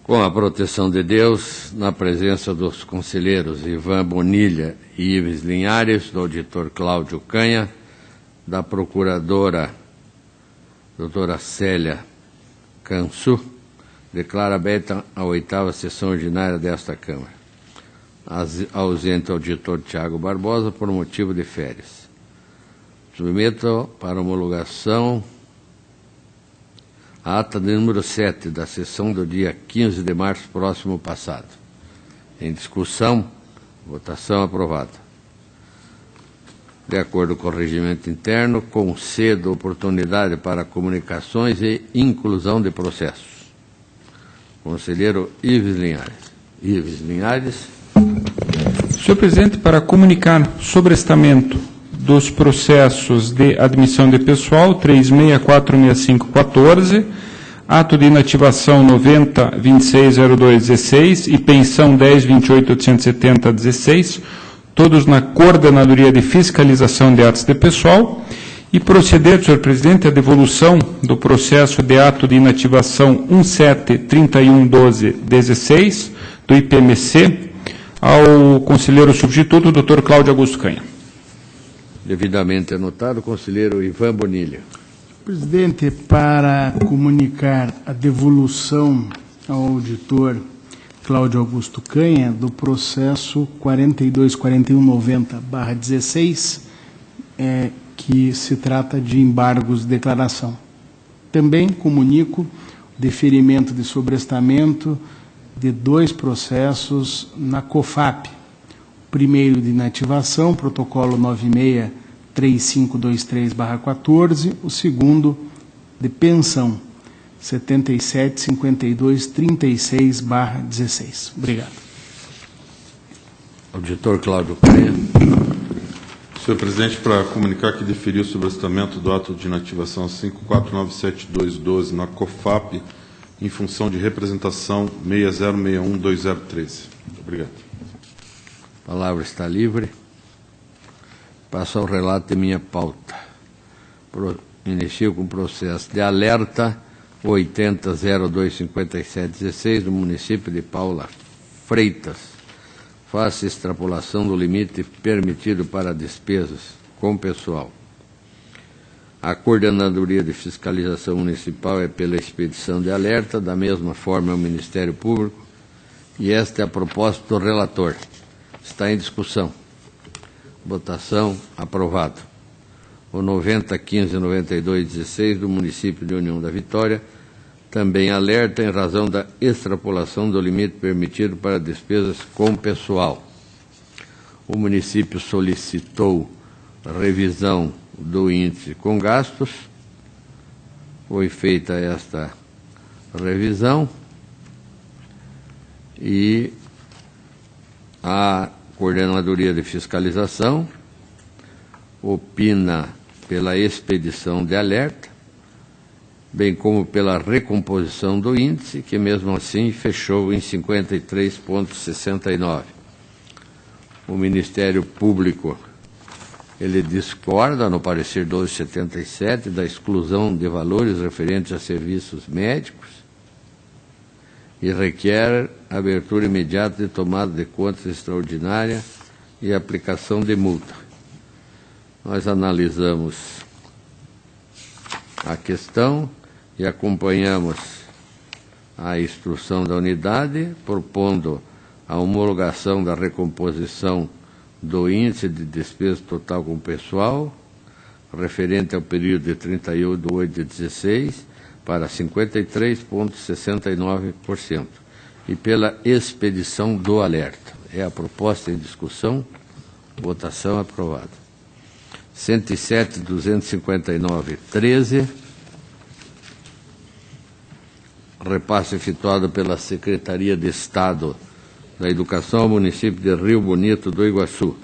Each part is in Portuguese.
Com a proteção de Deus, na presença dos conselheiros Ivan Bonilha e Ives Linhares, do auditor Cláudio Canha, da procuradora doutora Célia Cansu, declara aberta a 8ª sessão ordinária desta Câmara. Ausente o auditor Tiago Barbosa por motivo de férias. Submeto para homologação a ata de número 7 da sessão do dia 15 de março próximo passado. Em discussão, votação aprovada. De acordo com o regimento interno, concedo oportunidade para comunicações e inclusão de processos. Conselheiro Ives Linhares. Ives Linhares. Senhor presidente, para comunicar sobrestamento dos processos de admissão de pessoal 36.465.14, ato de inativação 90.26.02.16 e pensão 10.28.870.16, todos na Coordenadoria de Fiscalização de Atos de Pessoal, e proceder, senhor presidente, à devolução do processo de ato de inativação 17.31.12.16 do IPMC ao conselheiro substituto, doutor Cláudio Augusto Canha. Devidamente anotado, conselheiro Ivan Bonilha. Presidente, para comunicar a devolução ao auditor Cláudio Augusto Canha do processo 42.41.90/16, que se trata de embargos de declaração. Também comunico o deferimento de sobrestamento de 2 processos na COFAP. O primeiro de inativação, protocolo 96.3523/14, o segundo de pensão, 77.5236/16. Obrigado. Auditor Cláudio Canha. Senhor presidente, para comunicar que deferiu o sobrestamento do ato de inativação 5497.212 na COFAP, em função de representação 6061.2013. Obrigado. A palavra está livre. Passo ao relato de minha pauta. Inicio com o processo de alerta 80.0257.16 do município de Paula Freitas. Faça extrapolação do limite permitido para despesas com pessoal. A Coordenadoria de Fiscalização Municipal é pela expedição de alerta, da mesma forma o Ministério Público, e esta é a proposta do relator. Está em discussão. Votação aprovado. O 90.15.92.16 do município de União da Vitória também alerta em razão da extrapolação do limite permitido para despesas com pessoal. O município solicitou revisão do índice com gastos. Foi feita esta revisão e a Coordenadoria de Fiscalização opina pela expedição de alerta, bem como pela recomposição do índice, que mesmo assim fechou em 53,69. O Ministério Público, ele discorda, no parecer 1277, da exclusão de valores referentes a serviços médicos e requer abertura imediata de tomada de contas extraordinária e aplicação de multa. Nós analisamos a questão e acompanhamos a instrução da unidade, propondo a homologação da recomposição do índice de despesa total com pessoal, referente ao período de 31/8/16, para 53,69%, e pela expedição do alerta. É a proposta em discussão. Votação aprovada. 107.259.13, repasse efetuado pela Secretaria de Estado da Educação ao município de Rio Bonito do Iguaçu.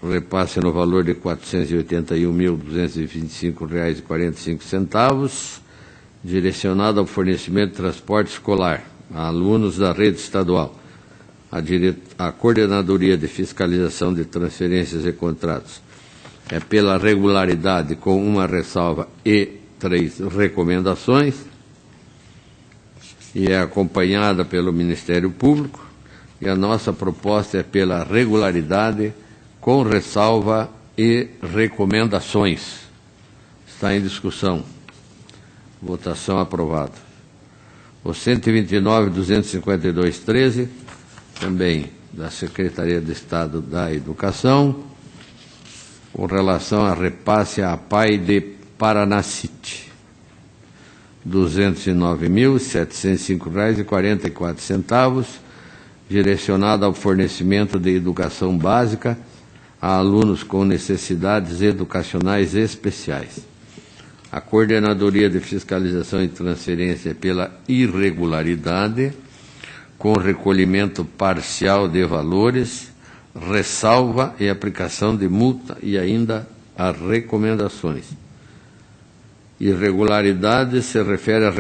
Repasse no valor de R$ 481.225,45, direcionado ao fornecimento de transporte escolar a alunos da rede estadual. A Coordenadoria de Fiscalização de Transferências e Contratos é pela regularidade, com uma ressalva, e 3 recomendações e é acompanhada pelo Ministério Público, e a nossa proposta é pela regularidade, com ressalva e recomendações. Está em discussão. Votação aprovada. O 129.252.13, também da Secretaria de Estado da Educação, com relação a repasse à APAE de Paranacite, R$ 209.705,44, direcionado ao fornecimento de educação básica a alunos com necessidades educacionais especiais. A Coordenadoria de Fiscalização e Transferência pela irregularidade, com recolhimento parcial de valores, ressalva e aplicação de multa e ainda as recomendações. Irregularidade se refere a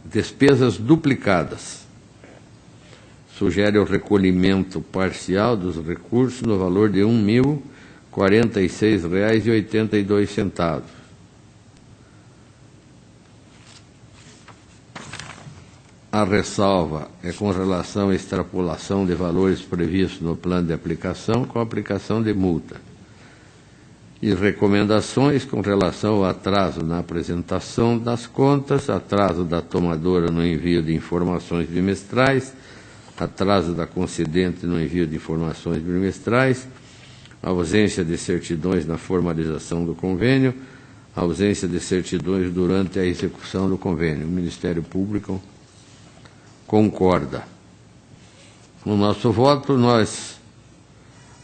despesas duplicadas. Sugere o recolhimento parcial dos recursos no valor de R$ 1.046,82. A ressalva é com relação à extrapolação de valores previstos no plano de aplicação, com aplicação de multa. E recomendações com relação ao atraso na apresentação das contas, atraso da tomadora no envio de informações bimestrais, atraso da concedente no envio de informações bimestrais, ausência de certidões na formalização do convênio, ausência de certidões durante a execução do convênio. O Ministério Público concorda. No nosso voto, nós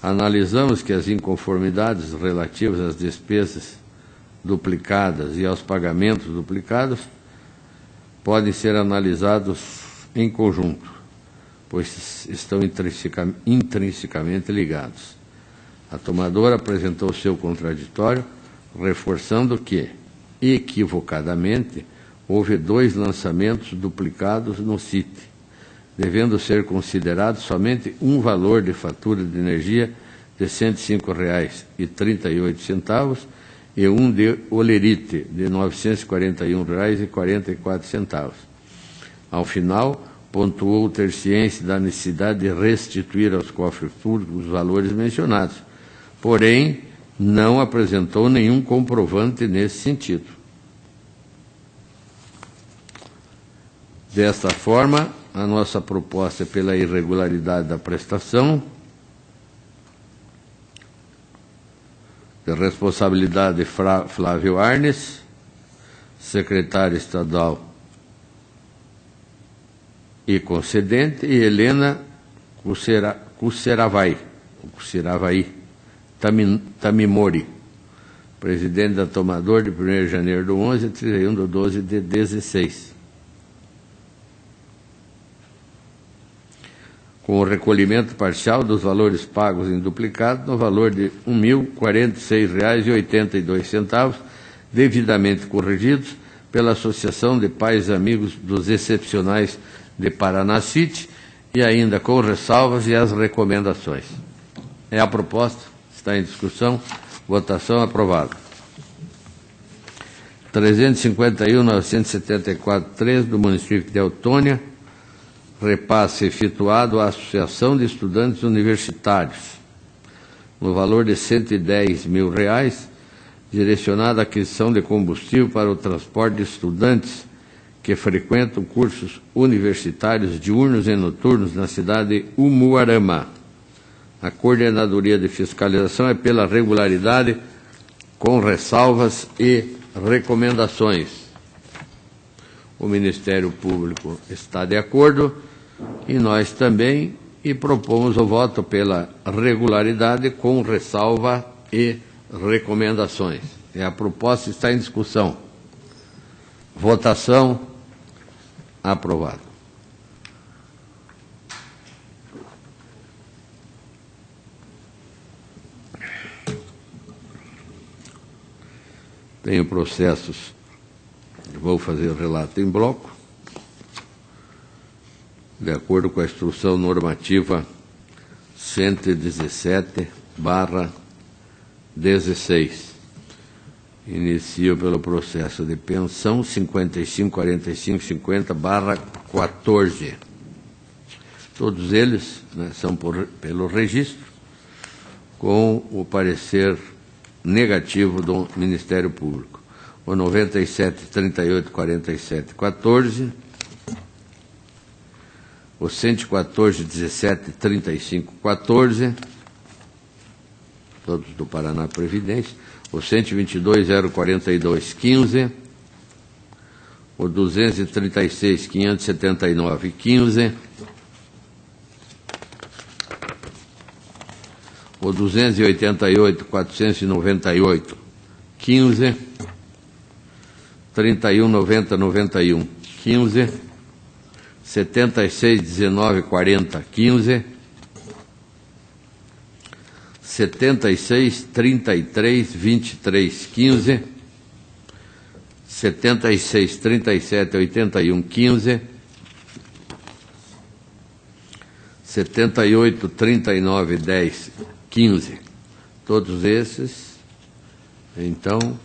analisamos que as inconformidades relativas às despesas duplicadas e aos pagamentos duplicados podem ser analisados em conjunto, pois estão intrinsecamente ligados. A tomadora apresentou seu contraditório, reforçando que, equivocadamente, houve 2 lançamentos duplicados no CIT, devendo ser considerado somente um valor de fatura de energia de R$ 105,38 e um de olerite de R$ 941,44. Ao final, pontuou ter ciência da necessidade de restituir aos cofres públicos os valores mencionados, porém, não apresentou nenhum comprovante nesse sentido. Desta forma, a nossa proposta é pela irregularidade da prestação, de responsabilidade de Flávio Arnes, secretário estadual e concedente, e Helena Cuseravai Tamimori, presidente da tomadora de 1º de janeiro do 11 a 31 de 12 de 16. Com o recolhimento parcial dos valores pagos em duplicado no valor de R$ 1.046,82, devidamente corrigidos pela Associação de Pais e Amigos dos Excepcionais de Paranacite, e ainda com ressalvas e as recomendações. É a proposta, está em discussão, votação aprovada. 351.974.13 do município de Teutônia, repasse efetuado à Associação de Estudantes Universitários, no valor de R$ 110 mil, direcionado à aquisição de combustível para o transporte de estudantes que frequentam cursos universitários diurnos e noturnos na cidade de Umuarama. A Coordenadoria de Fiscalização é pela regularidade, com ressalvas e recomendações. O Ministério Público está de acordo, e nós também, e propomos o voto pela regularidade, com ressalva e recomendações. A proposta está em discussão. Votação aprovada. Tenho processos, vou fazer o relato em bloco, de acordo com a instrução normativa 117/16. Inicio pelo processo de pensão 554550/14. Todos eles, né, são pelo registro, com o parecer negativo do Ministério Público. O 97384714, o 114173514, todos do Paraná Previdência, o 122.042.15, o 236.579.15, o 288.498.15, 31.90.91.15, 76.19.40.15, 76.33.23.15, 76.37.81.15, 78.39.10.15. Todos esses, então,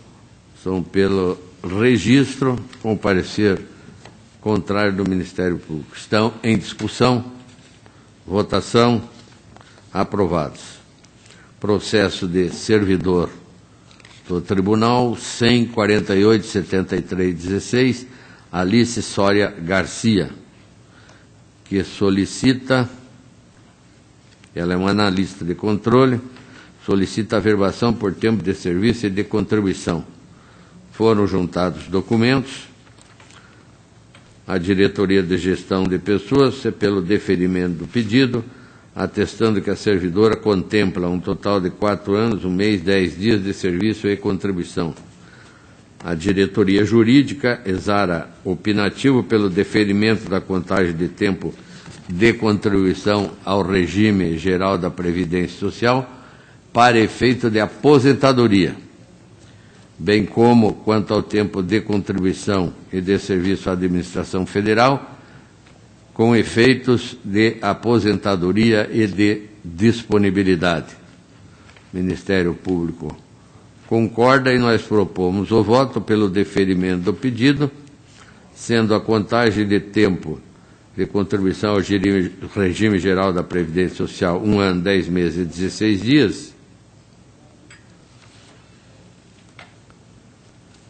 são pelo registro com parecer contrário do Ministério Público. Estão em discussão, votação, aprovados. Processo de servidor do Tribunal 100.48.73.16, Alice Soria Garcia, que solicita, ela é uma analista de controle, solicita averbação por tempo de serviço e de contribuição. Foram juntados documentos, a Diretoria de Gestão de Pessoas, pelo deferimento do pedido, atestando que a servidora contempla um total de 4 anos, 1 mês, 10 dias de serviço e contribuição. A Diretoria Jurídica exara opinativo pelo deferimento da contagem de tempo de contribuição ao regime geral da Previdência Social para efeito de aposentadoria, bem como quanto ao tempo de contribuição e de serviço à Administração Federal, com efeitos de aposentadoria e de disponibilidade. O Ministério Público concorda e nós propomos o voto pelo deferimento do pedido, sendo a contagem de tempo de contribuição ao regime geral da Previdência Social 1 ano, 10 meses e 16 dias,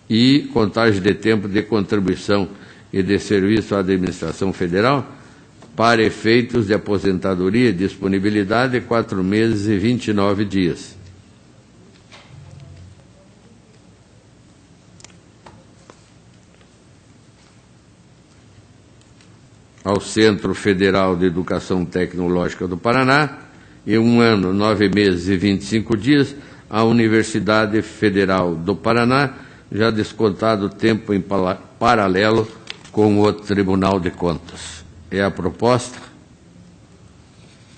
e contagem de tempo de contribuição e de serviço à Administração Federal para efeitos de aposentadoria e disponibilidade 4 meses e 29 dias. Ao Centro Federal de Educação Tecnológica do Paraná e 1 ano, 9 meses e 25 dias à Universidade Federal do Paraná, já descontado o tempo em paralelo com o Tribunal de Contas. É a proposta,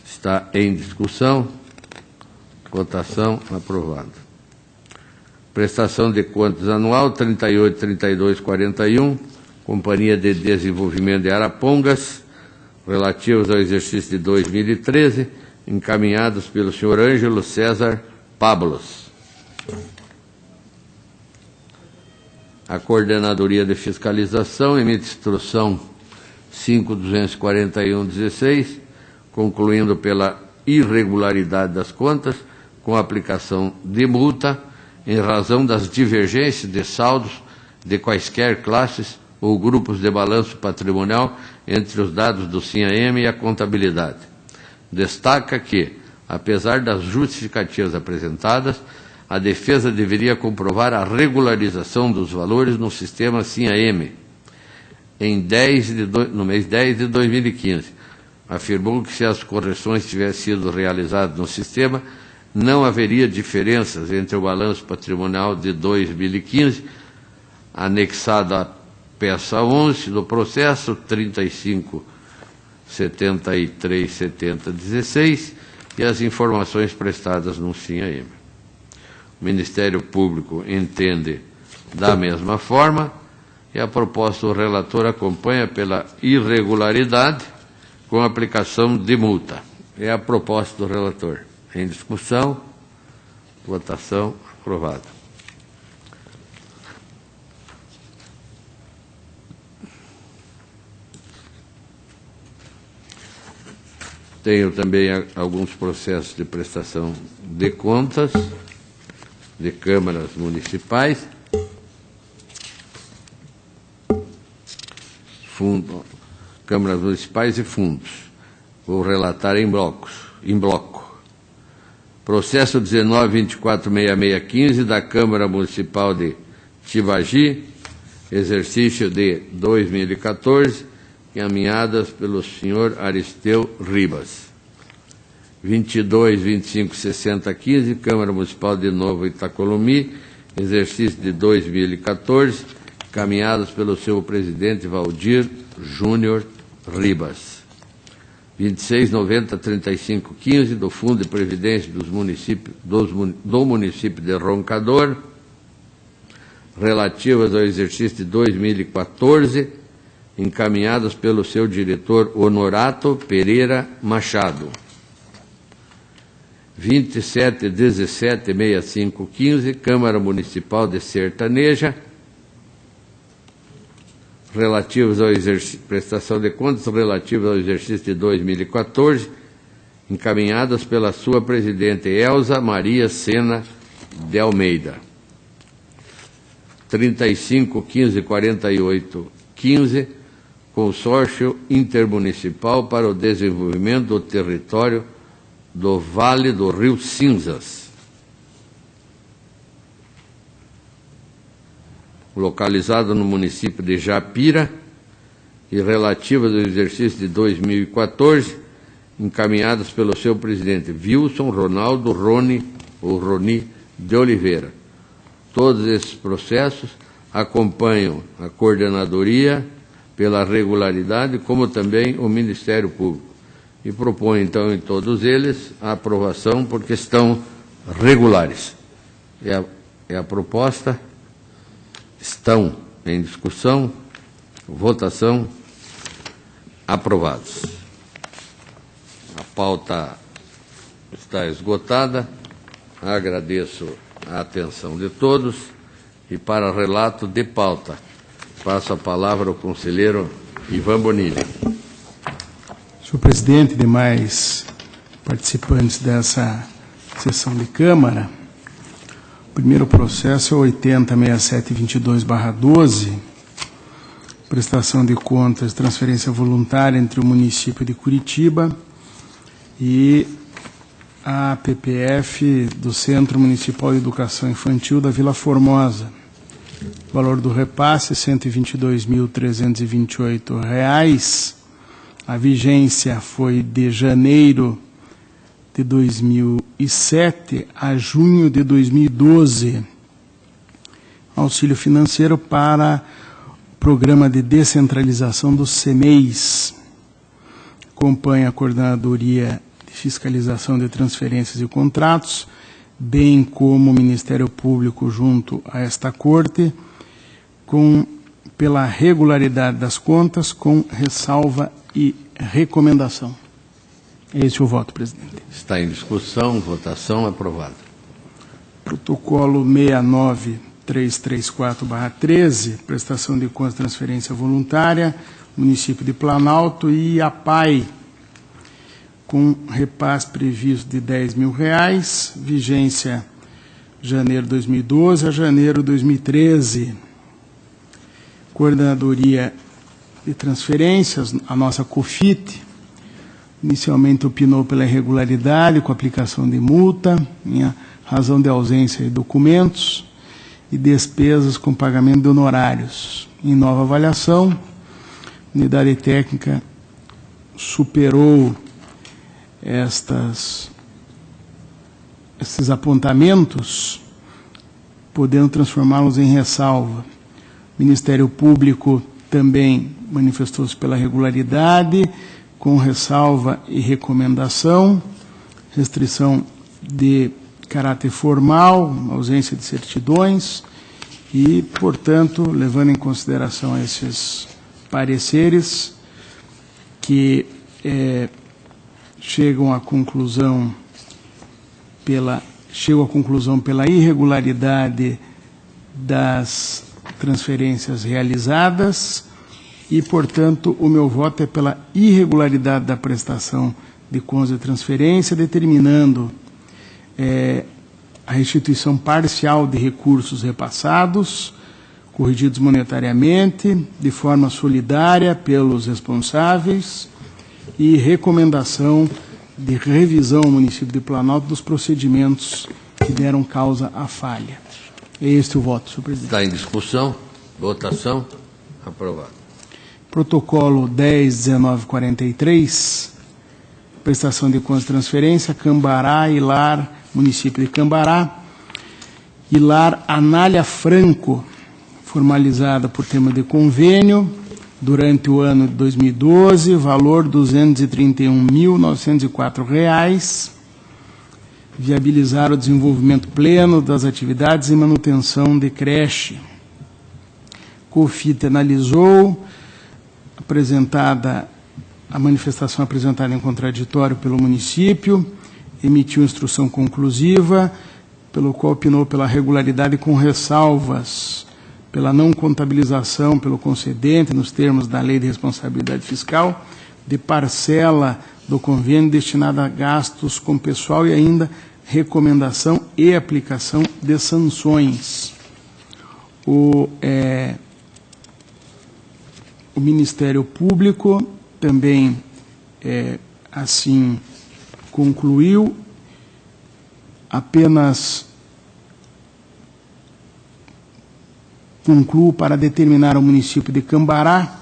está em discussão, votação, aprovado. Prestação de contas anual 38.32.41, Companhia de Desenvolvimento de Arapongas, relativos ao exercício de 2013, encaminhados pelo senhor Ângelo César Pablos. A Coordenadoria de Fiscalização emite instrução 5.241.16, concluindo pela irregularidade das contas, com aplicação de multa, em razão das divergências de saldos de quaisquer classes ou grupos de balanço patrimonial entre os dados do SINAM e a contabilidade. Destaca que, apesar das justificativas apresentadas, a defesa deveria comprovar a regularização dos valores no sistema SINAM no mês 10 de 2015. Afirmou que, se as correções tivessem sido realizadas no sistema, não haveria diferenças entre o balanço patrimonial de 2015, anexado à peça 11 do processo 35.73.70.16 e as informações prestadas no SINAM. O Ministério Público entende da mesma forma e a proposta do relator acompanha pela irregularidade com aplicação de multa. É a proposta do relator. Em discussão, votação, aprovado. Tenho também alguns processos de prestação de contas de câmaras municipais, câmaras municipais e fundos. Vou relatar em bloco. Processo 19.246615 da Câmara Municipal de Tibagi, exercício de 2014, encaminhadas pelo senhor Aristeu Ribas. 22.25.6015, Câmara Municipal de Novo Itacolomi, exercício de 2014, encaminhadas pelo seu presidente Valdir Júnior Ribas. 26.90.3515, do Fundo de Previdência dos municípios, do município de Roncador, relativas ao exercício de 2014, encaminhadas pelo seu diretor Honorato Pereira Machado. 27.17.6515, Câmara Municipal de Sertaneja, relativos ao prestação de contas relativas ao exercício de 2014, encaminhadas pela sua presidente Elza Maria Sena de Almeida. 35.15.48.15, Consórcio Intermunicipal para o Desenvolvimento do Território do Vale do Rio Cinzas, localizado no município de Japira, e relativas ao exercício de 2014, encaminhadas pelo seu presidente Wilson Ronaldo Roni de Oliveira. Todos esses processos acompanham a coordenadoria pela regularidade, como também o Ministério Público. E propõe, então, em todos eles, a aprovação porque estão regulares. É a proposta. Estão em discussão, votação, aprovados. A pauta está esgotada. Agradeço a atenção de todos e, para relato de pauta, passo a palavra ao conselheiro Ivan Bonilha. Senhor presidente, demais participantes dessa sessão de Câmara, o primeiro processo é 80.6722/12, prestação de contas, transferência voluntária entre o município de Curitiba e a PPF do Centro Municipal de Educação Infantil da Vila Formosa. O valor do repasse, R$ 122.328. A vigência foi de janeiro de 2007 a junho de 2012. Auxílio financeiro para o Programa de Descentralização dos CEMEIs. Acompanha a Coordenadoria de Fiscalização de Transferências e Contratos, bem como o Ministério Público junto a esta Corte, pela regularidade das contas, com ressalva e recomendação. Esse é o voto, presidente. Está em discussão, votação, aprovado. Protocolo 69334/13, prestação de contas, transferência voluntária, município de Planalto e APAI, com repasse previsto de R$ 10.000, vigência janeiro de 2012 a janeiro de 2013. Coordenadoria de Transferências, a nossa COFIT, inicialmente opinou pela irregularidade com aplicação de multa, em razão de ausência de documentos e despesas com pagamento de honorários. Em nova avaliação, a unidade técnica superou esses apontamentos, podendo transformá-los em ressalva. O Ministério Público também manifestou-se pela regularidade, com ressalva e recomendação, restrição de caráter formal, ausência de certidões e, portanto, levando em consideração esses pareceres que chegam à conclusão pela irregularidade das transferências realizadas e, portanto, o meu voto é pela irregularidade da prestação de contas de transferência, determinando a restituição parcial de recursos repassados, corrigidos monetariamente, de forma solidária pelos responsáveis, e recomendação de revisão ao município de Planalto dos procedimentos que deram causa à falha. É este o voto, senhor presidente. Está em discussão. Votação. Aprovado. Protocolo 10.1943, prestação de contas de transferência, Cambará e Lar, município de Cambará, e Lar Anália Franco, formalizada por tema de convênio, durante o ano de 2012, valor R$ 231.904, viabilizar o desenvolvimento pleno das atividades e manutenção de creche. COFIT analisou a manifestação apresentada em contraditório pelo município, emitiu instrução conclusiva, pelo qual opinou pela regularidade com ressalvas, pela não contabilização pelo concedente, nos termos da Lei de Responsabilidade Fiscal, de parcela do convênio destinada a gastos com pessoal e ainda recomendação e aplicação de sanções. O Ministério Público também assim concluiu, apenas concluo para determinar ao município de Cambará,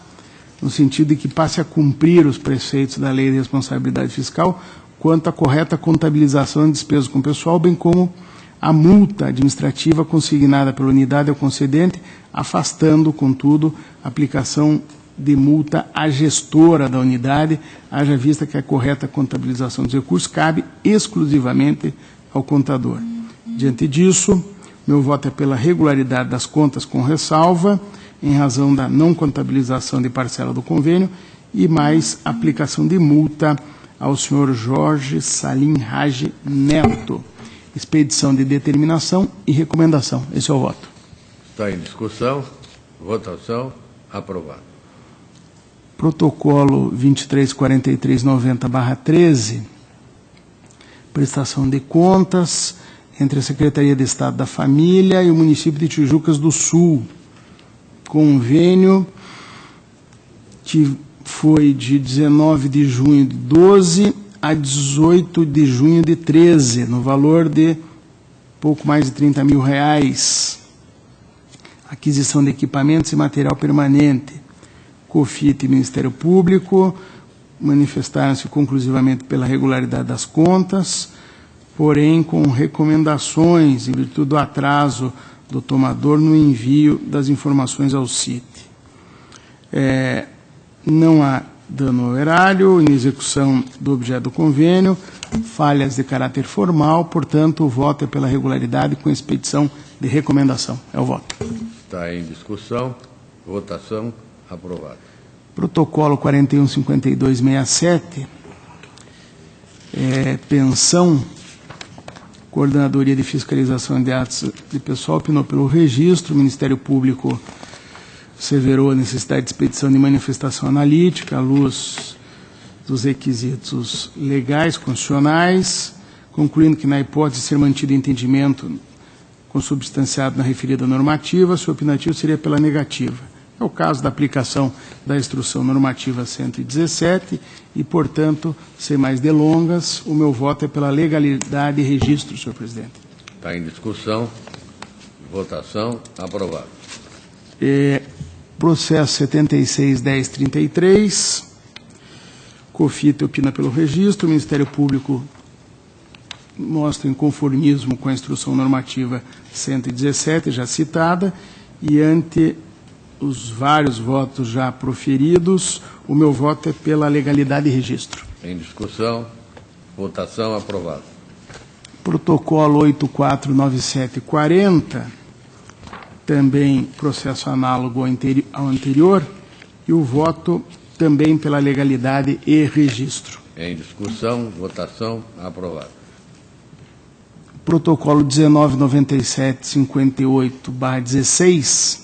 no sentido de que passe a cumprir os preceitos da Lei de Responsabilidade Fiscal quanto à correta contabilização de despesas com pessoal, bem como a multa administrativa consignada pela unidade ao concedente, afastando, contudo, a aplicação de multa à gestora da unidade, haja vista que a correta contabilização dos recursos cabe exclusivamente ao contador. Diante disso, meu voto é pela regularidade das contas com ressalva, em razão da não contabilização de parcela do convênio e mais aplicação de multa ao senhor Jorge Salim Raj Neto. Expedição de determinação e recomendação. Esse é o voto. Está em discussão. Votação. Aprovado. Protocolo 234390/13, prestação de contas entre a Secretaria de Estado da Família e o município de Tijucas do Sul. Convênio que foi de 19 de junho de 12 a 18 de junho de 13, no valor de pouco mais de R$30 mil. Aquisição de equipamentos e material permanente. COFIT e Ministério Público manifestaram-se conclusivamente pela regularidade das contas, porém com recomendações em virtude do atraso do tomador no envio das informações ao CIT. Não há dano ao erário, em execução do objeto do convênio, falhas de caráter formal, portanto, o voto é pela regularidade com expedição de recomendação. É o voto. Está em discussão. Votação. Aprovado. Protocolo 415267, pensão, Coordenadoria de Fiscalização de Atos de Pessoal, opinou pelo registro, o Ministério Público asseverou a necessidade de expedição de manifestação analítica à luz dos requisitos legais, constitucionais, concluindo que, na hipótese de ser mantido entendimento consubstanciado na referida normativa, seu opinativo seria pela negativa. É o caso da aplicação da Instrução Normativa 117 e, portanto, sem mais delongas, o meu voto é pela legalidade e registro, senhor presidente. Está em discussão. Votação. Aprovado. Processo 76.1033. COFIT opina pelo registro. O Ministério Público mostra inconformismo com a Instrução Normativa 117, já citada, e ante os vários votos já proferidos, o meu voto é pela legalidade e registro. Em discussão. Votação. Aprovado. Protocolo 849740, também processo análogo ao anterior, e o voto também pela legalidade e registro. Em discussão. Votação. Aprovado. Protocolo 199758/16,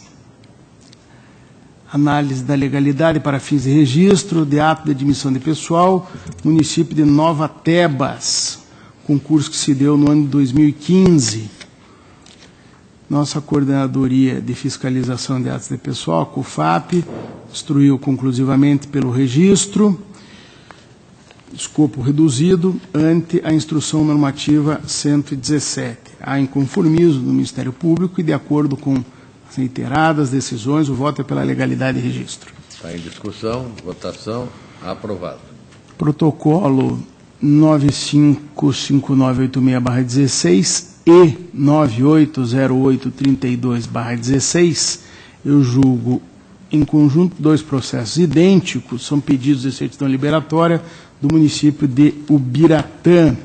análise da legalidade para fins de registro de ato de admissão de pessoal, município de Nova Tebas, concurso que se deu no ano de 2015. Nossa Coordenadoria de Fiscalização de Atos de Pessoal, a COFAP, instruiu conclusivamente pelo registro, escopo reduzido, ante a Instrução Normativa 117. Há inconformismo do Ministério Público e, de acordo com as reiteradas decisões, o voto é pela legalidade de registro. Está em discussão, votação, aprovado. Protocolo 955986/16 e 980832/16, eu julgo em conjunto 2 processos idênticos, são pedidos de certidão liberatória do município de Ubiratã.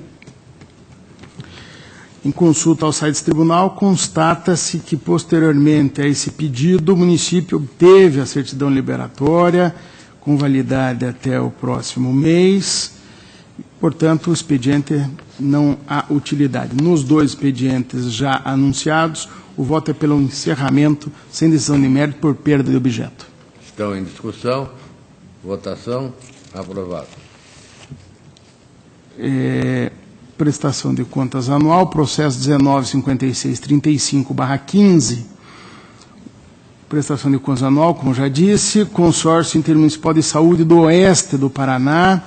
Em consulta ao site do tribunal, constata-se que, posteriormente a esse pedido, o município obteve a certidão liberatória, com validade até o próximo mês. Portanto, o expediente não há utilidade. Nos 2 expedientes já anunciados, o voto é pelo encerramento, sem decisão de mérito, por perda de objeto. Estão em discussão, votação, aprovado. Prestação de contas anual, processo 195635/15. Prestação de contas anual, como já disse, consórcio intermunicipal de saúde do Oeste do Paraná,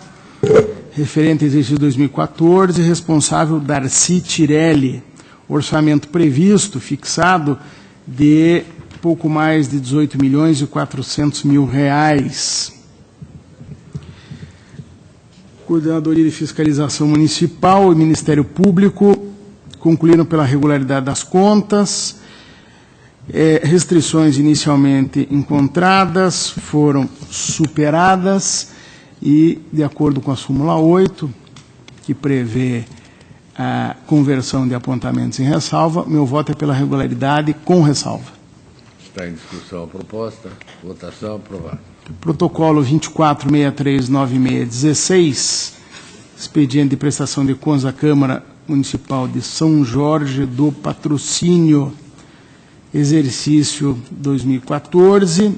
referente ao exercício 2014, responsável Darcy Tirelli. Orçamento previsto, fixado, de pouco mais de 18.400.000 R$. Coordenadoria de Fiscalização Municipal e Ministério Público concluíram pela regularidade das contas. Restrições inicialmente encontradas foram superadas e, de acordo com a súmula 8, que prevê a conversão de apontamentos em ressalva, meu voto é pela regularidade com ressalva. Está em discussão a proposta, votação, aprovado. Protocolo 24639616, expediente de prestação de contas da Câmara Municipal de São Jorge do Patrocínio, exercício 2014,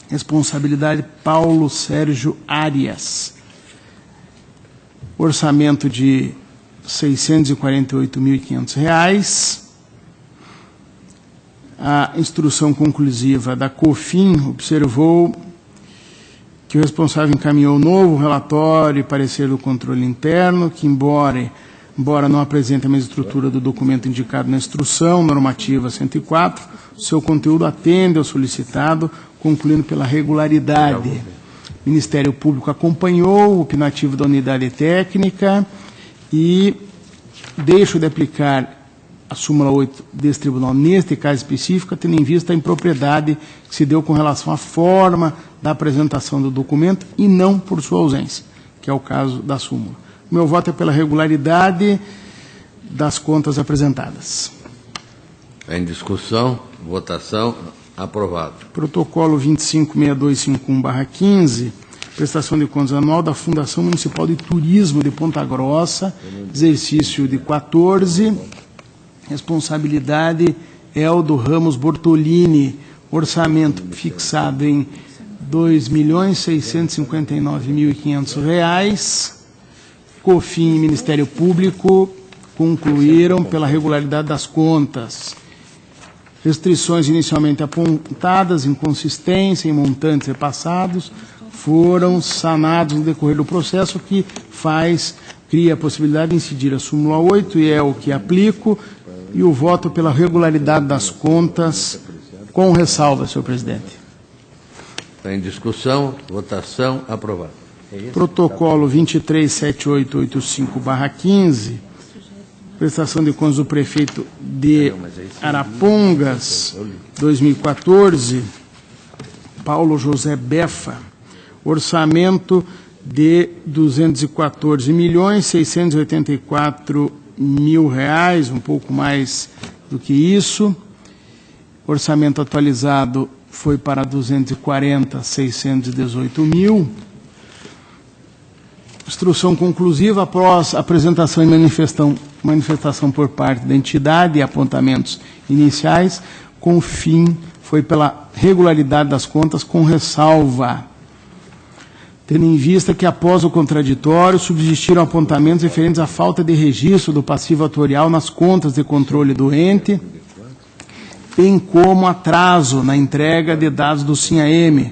responsabilidade Paulo Sérgio Arias. Orçamento de R$ 648.500. A instrução conclusiva da COFIN observou que o responsável encaminhou novo relatório e parecer do controle interno, que, embora não apresente a mesma estrutura do documento indicado na instrução normativa 104, seu conteúdo atende ao solicitado, concluindo pela regularidade. O Ministério Público acompanhou o opinativo da unidade técnica e deixo de aplicar a súmula 8 desse tribunal neste caso específico, tendo em vista a impropriedade que se deu com relação à forma da apresentação do documento e não por sua ausência, que é o caso da súmula. O meu voto é pela regularidade das contas apresentadas. Em discussão, votação, aprovado. Protocolo 256251/15, prestação de contas anual da Fundação Municipal de Turismo de Ponta Grossa, exercício de 14, responsabilidade Eldo Ramos Bortolini, orçamento fixado em R$ 2.659.500. COFIN e Ministério Público concluíram pela regularidade das contas. Restrições inicialmente apontadas, inconsistência em montantes repassados, foram sanados no decorrer do processo, que cria a possibilidade de incidir a súmula 8, e é o que aplico, e o voto pela regularidade das contas, com ressalva, senhor presidente. Está em discussão, votação, aprovado. Protocolo 237885/15, prestação de contas do prefeito de Arapongas, 2014, Paulo José Befa, orçamento de R$ 214.684.000, um pouco mais do que isso. Orçamento atualizado foi para 240.618.000. Instrução conclusiva após apresentação e manifestação por parte da entidade e apontamentos iniciais, COFIN foi pela regularidade das contas com ressalva, tendo em vista que, após o contraditório, subsistiram apontamentos referentes à falta de registro do passivo atuarial nas contas de controle do ente, bem como atraso na entrega de dados do SINAM,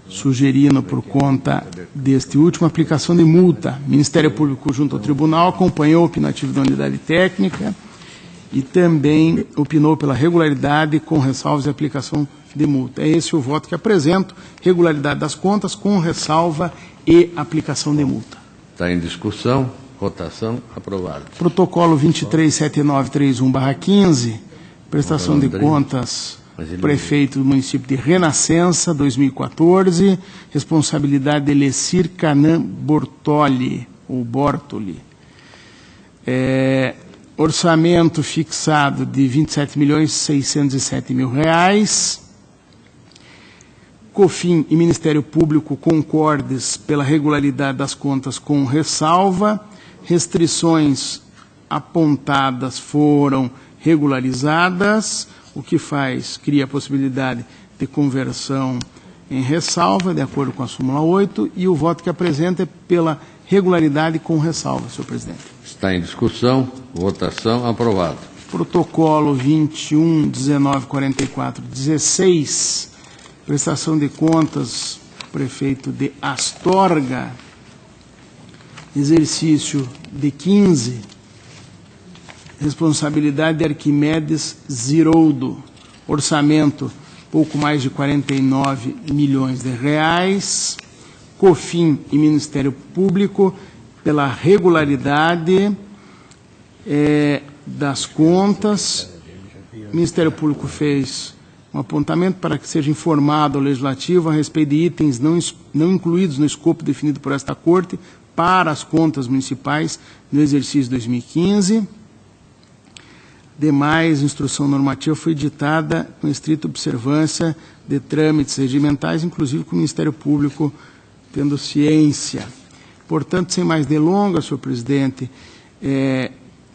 sugerindo, por conta deste último, aplicação de multa. O Ministério Público, junto ao Tribunal, acompanhou o opinativo da unidade técnica e também opinou pela regularidade com ressalvas e aplicação de multa. É esse o voto que apresento: regularidade das contas com ressalva e aplicação de multa. Está em discussão. Votação. Aprovado. Protocolo 237931/15, prestação de contas, prefeito do município de Renascença, 2014, responsabilidade de Lecir Canan Bortoli, ou Bortoli. Orçamento fixado de R$ 27.607.000. COFIN e Ministério Público concordes pela regularidade das contas com ressalva. Restrições apontadas foram regularizadas, o que cria a possibilidade de conversão em ressalva, de acordo com a súmula 8, e o voto que apresenta é pela regularidade com ressalva, senhor presidente. Está em discussão. Votação. Aprovado. Protocolo 21/1944/16, prestação de contas, prefeito de Astorga, exercício de 15, responsabilidade de Arquimedes Ziroldo, orçamento pouco mais de R$ 49 milhões. COFIN e Ministério Público pela regularidade das contas. O Ministério Público fez um apontamento para que seja informado ao Legislativo a respeito de itens não incluídos no escopo definido por esta Corte para as contas municipais no exercício 2015. Demais, instrução normativa foi ditada com estrita observância de trâmites regimentais, inclusive com o Ministério Público tendo ciência. Portanto, sem mais delongas, senhor presidente,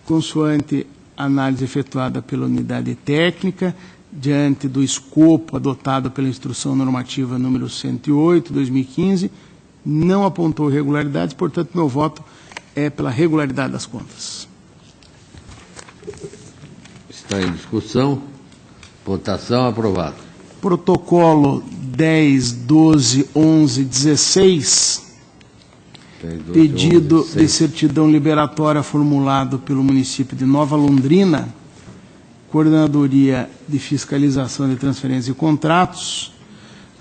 consoante análise efetuada pela unidade técnica, diante do escopo adotado pela instrução normativa número 108, 2015, não apontou irregularidades, portanto, meu voto é pela regularidade das contas. Está em discussão. Votação. Aprovado. Protocolo 10/12/11/16, pedido de certidão liberatória formulado pelo município de Nova Londrina, Coordenadoria de Fiscalização de Transferências e Contratos,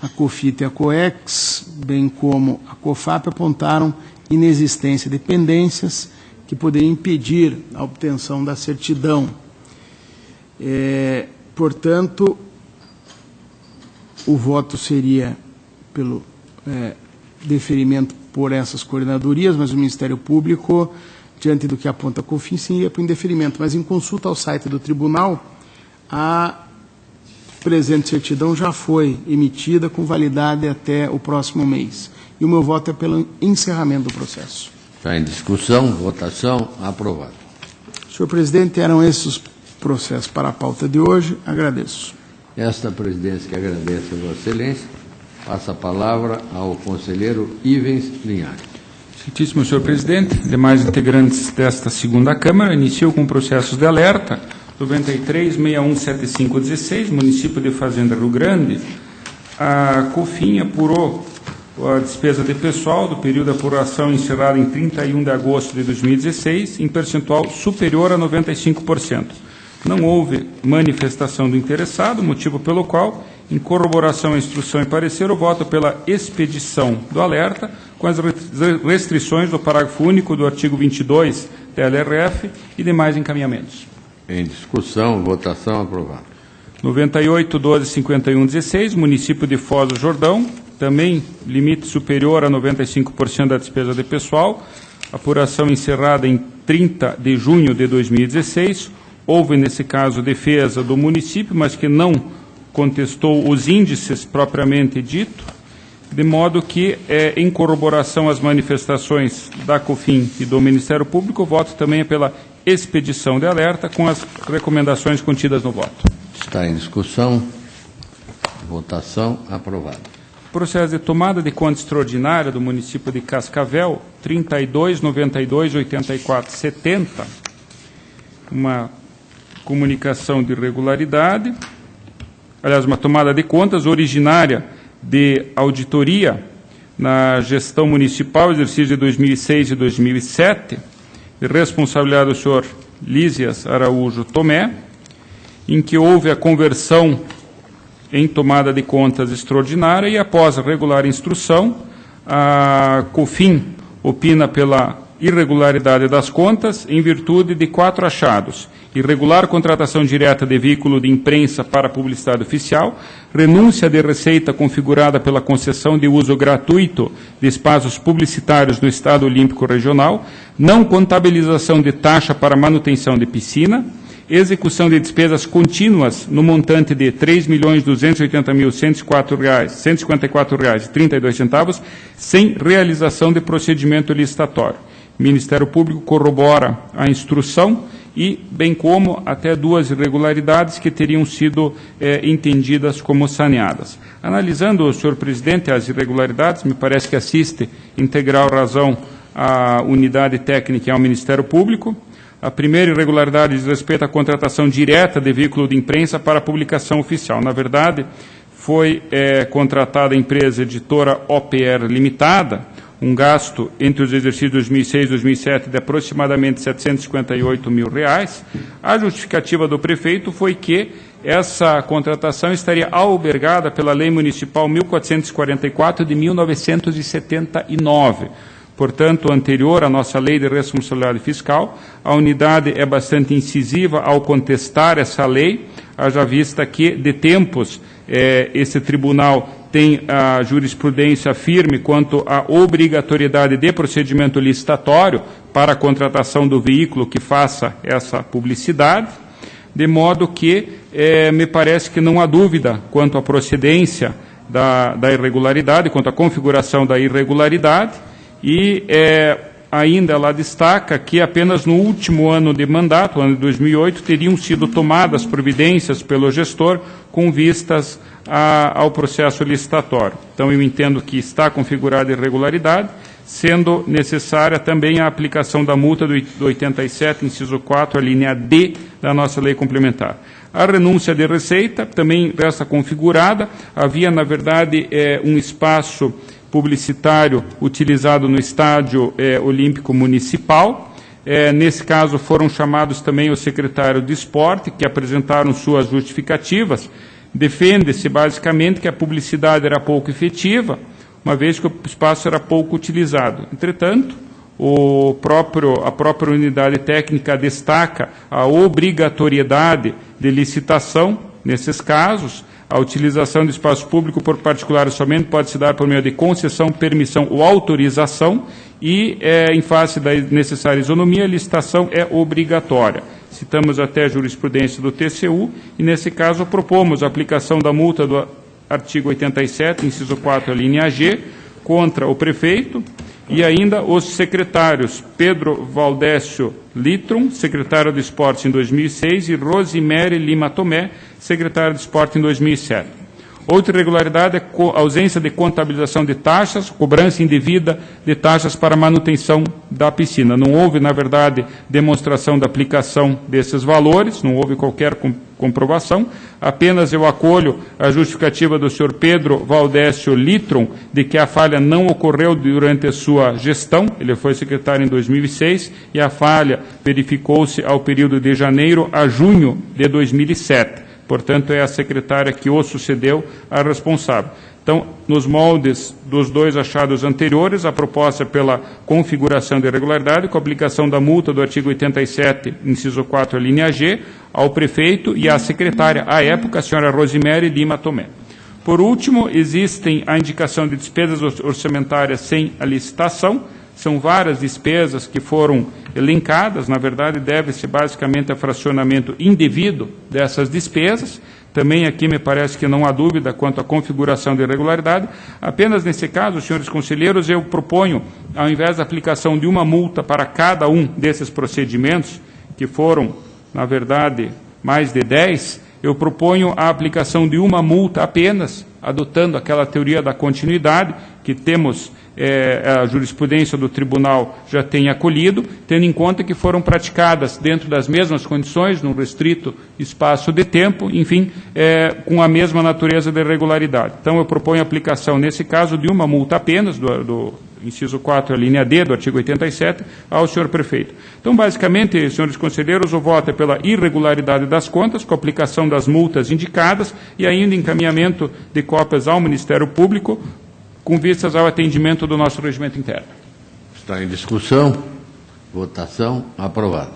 a COFIT e a COEX, bem como a COFAP, apontaram inexistência de pendências que poderiam impedir a obtenção da certidão. Portanto, o voto seria pelo deferimento por essas coordenadorias, mas o Ministério Público, diante do que aponta a COFIN, sim, ia para o indeferimento. Mas em consulta ao site do tribunal, a presente certidão já foi emitida com validade até o próximo mês. E o meu voto é pelo encerramento do processo. Está em discussão. Votação. Aprovado. Senhor presidente, eram esses os processos para a pauta de hoje. Agradeço. Esta presidência que agradece a Vossa Excelência, passa a palavra ao conselheiro Ivens Linhares. Excelentíssimo senhor presidente, demais integrantes desta segunda Câmara, inicio com processos de alerta 93617516, município de Fazenda Rio Grande. A COFIN apurou a despesa de pessoal do período de apuração encerrado em 31 de agosto de 2016 em percentual superior a 95%. Não houve manifestação do interessado, motivo pelo qual, em corroboração à instrução e parecer, eu voto pela expedição do alerta com as restrições do parágrafo único do artigo 22 da LRF e demais encaminhamentos. Em discussão. Votação. Aprovado. 98125116, município de Foz do Jordão, também limite superior a 95% da despesa de pessoal, apuração encerrada em 30 de junho de 2016, houve nesse caso defesa do município, mas que não contestou os índices propriamente dito, de modo que, em corroboração às manifestações da COFIN e do Ministério Público, o voto também é pela expedição de alerta com as recomendações contidas no voto. Está em discussão. Votação. Aprovado. Processo de tomada de conta extraordinária do município de Cascavel, 32.92.84.70. Uma comunicação de irregularidade. Aliás, uma tomada de contas originária de auditoria na gestão municipal, exercício de 2006 e 2007, de responsabilidade do senhor Lísias Araújo Tomé, em que houve a conversão em tomada de contas extraordinária e, após a regular instrução, a COFIN opina pela irregularidade das contas em virtude de 4 achados: irregular contratação direta de veículo de imprensa para publicidade oficial, renúncia de receita configurada pela concessão de uso gratuito de espaços publicitários do Estado Olímpico Regional, não contabilização de taxa para manutenção de piscina, execução de despesas contínuas no montante de R$ 3.280.154,32, sem realização de procedimento licitatório. O Ministério Público corrobora a instrução e, bem como, até 2 irregularidades que teriam sido entendidas como saneadas. Analisando, senhor presidente, as irregularidades, me parece que assiste integral razão à unidade técnica e ao Ministério Público. A primeira irregularidade diz respeito à contratação direta de veículo de imprensa para publicação oficial. Na verdade, foi contratada a empresa editora OPR Limitada, um gasto entre os exercícios 2006 e 2007 de aproximadamente R$ 758 mil. A justificativa do prefeito foi que essa contratação estaria albergada pela Lei Municipal 1444 de 1979. Portanto, anterior à nossa Lei de Responsabilidade Fiscal, a unidade é bastante incisiva ao contestar essa lei, haja vista que, de tempos, esse tribunal tem a jurisprudência firme quanto à obrigatoriedade de procedimento licitatório para a contratação do veículo que faça essa publicidade, de modo que me parece que não há dúvida quanto à procedência da irregularidade, quanto à configuração da irregularidade, e ainda ela destaca que apenas no último ano de mandato, ano de 2008, teriam sido tomadas providências pelo gestor com vistas ao processo licitatório. Então, eu entendo que está configurada irregularidade, sendo necessária também a aplicação da multa do 87, inciso 4, a linha D da nossa lei complementar. A renúncia de receita também resta configurada. Havia, na verdade, um espaço publicitário utilizado no Estádio Olímpico Municipal. Nesse caso, foram chamados também o secretário de Esporte, que apresentaram suas justificativas. Defende-se, basicamente, que a publicidade era pouco efetiva, uma vez que o espaço era pouco utilizado. Entretanto, a própria unidade técnica destaca a obrigatoriedade de licitação nesses casos. A utilização de espaço público por particulares somente pode se dar por meio de concessão, permissão ou autorização e, em face da necessária isonomia, a licitação é obrigatória. Citamos até a jurisprudência do TCU e, nesse caso, propomos a aplicação da multa do artigo 87, inciso 4, a linha G, contra o prefeito e ainda os secretários Pedro Valdécio Litron, secretário de Esportes em 2006, e Rosimere Lima Tomé, secretário de Esporte em 2007. Outra irregularidade é a ausência de contabilização de taxas, cobrança indevida de taxas para manutenção da piscina. Não houve, na verdade, demonstração da aplicação desses valores, não houve qualquer comprovação. Apenas eu acolho a justificativa do senhor Pedro Valdécio Litron de que a falha não ocorreu durante a sua gestão. Ele foi secretário em 2006 e a falha verificou-se ao período de janeiro a junho de 2007. Portanto, é a secretária que o sucedeu a responsável. Então, nos moldes dos 2 achados anteriores, a proposta pela configuração de irregularidade, com a aplicação da multa do artigo 87, inciso 4, a linha G, ao prefeito e à secretária, à época, a senhora Rosimere Lima Tomé. Por último, existem a indicação de despesas orçamentárias sem a licitação. São várias despesas que foram elencadas, na verdade, deve-se basicamente a fracionamento indevido dessas despesas. Também aqui me parece que não há dúvida quanto à configuração de irregularidade. Apenas nesse caso, senhores conselheiros, eu proponho, ao invés da aplicação de uma multa para cada um desses procedimentos, que foram, na verdade, mais de 10, eu proponho a aplicação de uma multa apenas, adotando aquela teoria da continuidade que temos, a jurisprudência do tribunal já tem acolhido, tendo em conta que foram praticadas dentro das mesmas condições, num restrito espaço de tempo, enfim, com a mesma natureza de irregularidade. Então, eu proponho a aplicação, nesse caso, de uma multa apenas, do inciso 4, a linha D do artigo 87, ao senhor prefeito. Então, basicamente, senhores conselheiros, o voto é pela irregularidade das contas, com a aplicação das multas indicadas e ainda encaminhamento de cópias ao Ministério Público, com vistas ao atendimento do nosso regimento interno. Está em discussão. Votação. Aprovado.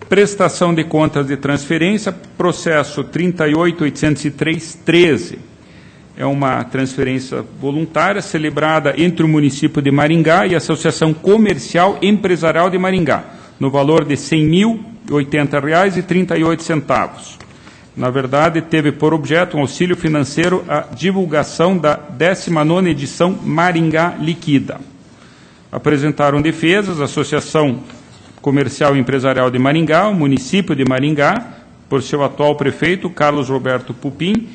Prestação de contas de transferência, processo 38.803.13. É uma transferência voluntária celebrada entre o município de Maringá e a Associação Comercial Empresarial de Maringá, no valor de R$ 100.080,38. Na verdade, teve por objeto um auxílio financeiro à divulgação da 19ª edição Maringá Liquida. Apresentaram defesas a Associação Comercial e Empresarial de Maringá, o município de Maringá, por seu atual prefeito, Carlos Roberto Pupim,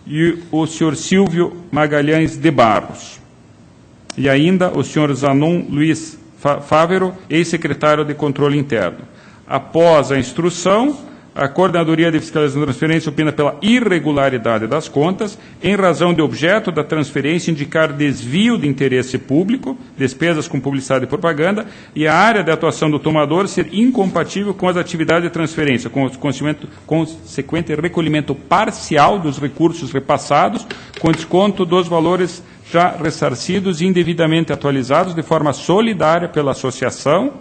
e o senhor Silvio Magalhães de Barros. E ainda o senhor Zanon Luiz Fávero, ex-secretário de Controle Interno. Após a instrução, a Coordenadoria de Fiscalização de Transferência opina pela irregularidade das contas, em razão de objeto da transferência indicar desvio de interesse público, despesas com publicidade e propaganda, e a área de atuação do tomador ser incompatível com as atividades de transferência, com o consequente recolhimento parcial dos recursos repassados, com desconto dos valores já ressarcidos e indevidamente atualizados de forma solidária pela associação,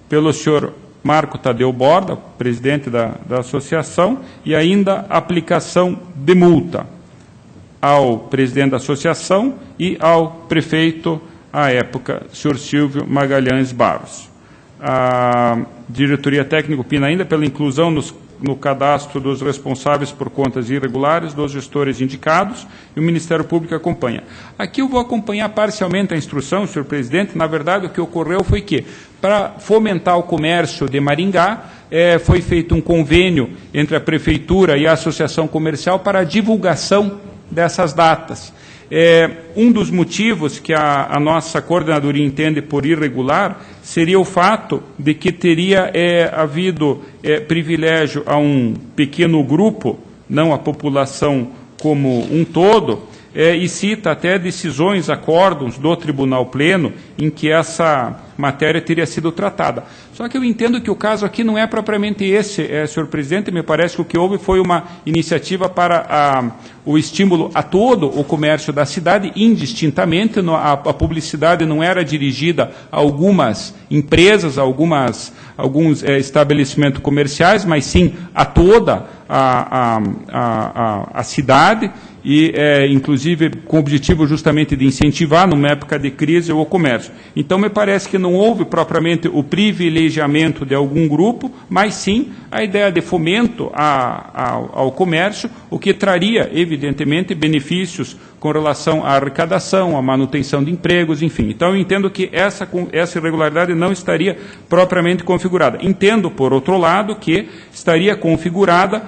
pelo senhor Marco Tadeu Borda, presidente da associação, e ainda aplicação de multa ao presidente da associação e ao prefeito, à época, senhor Silvio Magalhães Barros. A diretoria técnica opina ainda pela inclusão no cadastro dos responsáveis por contas irregulares dos gestores indicados, e o Ministério Público acompanha. Aqui eu vou acompanhar parcialmente a instrução, senhor presidente. Na verdade, o que ocorreu foi que, para fomentar o comércio de Maringá, foi feito um convênio entre a Prefeitura e a Associação Comercial para a divulgação dessas datas. Um dos motivos que a nossa coordenadoria entende por irregular seria o fato de que teria havido privilégio a um pequeno grupo, não a população como um todo, e cita até decisões, acórdãos do Tribunal Pleno em que essa matéria teria sido tratada. Só que eu entendo que o caso aqui não é propriamente esse, senhor presidente. Me parece que o que houve foi uma iniciativa para o estímulo a todo o comércio da cidade, indistintamente. A publicidade não era dirigida a algumas empresas, a alguns estabelecimentos comerciais, mas sim a toda a cidade, e inclusive com o objetivo justamente de incentivar, numa época de crise, o comércio. Então, me parece que não houve propriamente o privilegiamento de algum grupo, mas sim a ideia de fomento ao comércio, o que traria, evidentemente, benefícios com relação à arrecadação, à manutenção de empregos, enfim. Então, eu entendo que essa irregularidade não estaria propriamente configurada. Entendo, por outro lado, que estaria configurada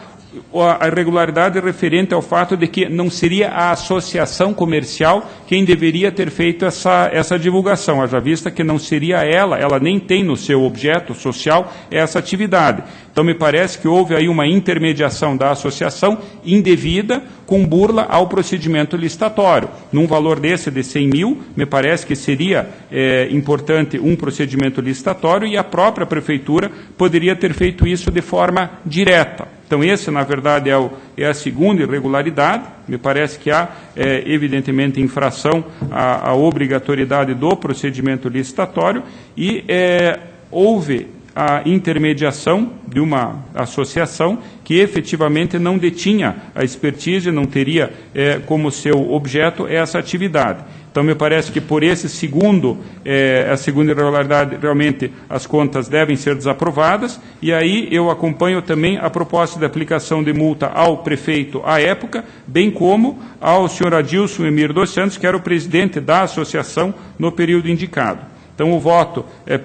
a irregularidade referente ao fato de que não seria a associação comercial quem deveria ter feito essa divulgação, haja vista que não seria ela nem tem no seu objeto social essa atividade. Então, me parece que houve aí uma intermediação da associação indevida, com burla ao procedimento licitatório. Num valor desse de 100 mil, me parece que seria importante um procedimento licitatório, e a própria Prefeitura poderia ter feito isso de forma direta. Então, esse, na verdade, é a segunda irregularidade. Me parece que há, evidentemente, infração à obrigatoriedade do procedimento licitatório, e houve a intermediação de uma associação que efetivamente não detinha a expertise, não teria como seu objeto essa atividade. Então, me parece que por esse a segunda irregularidade, realmente as contas devem ser desaprovadas, e aí eu acompanho também a proposta de aplicação de multa ao prefeito à época, bem como ao senhor Adilson Emir dos Santos, que era o presidente da associação no período indicado. Então, o voto é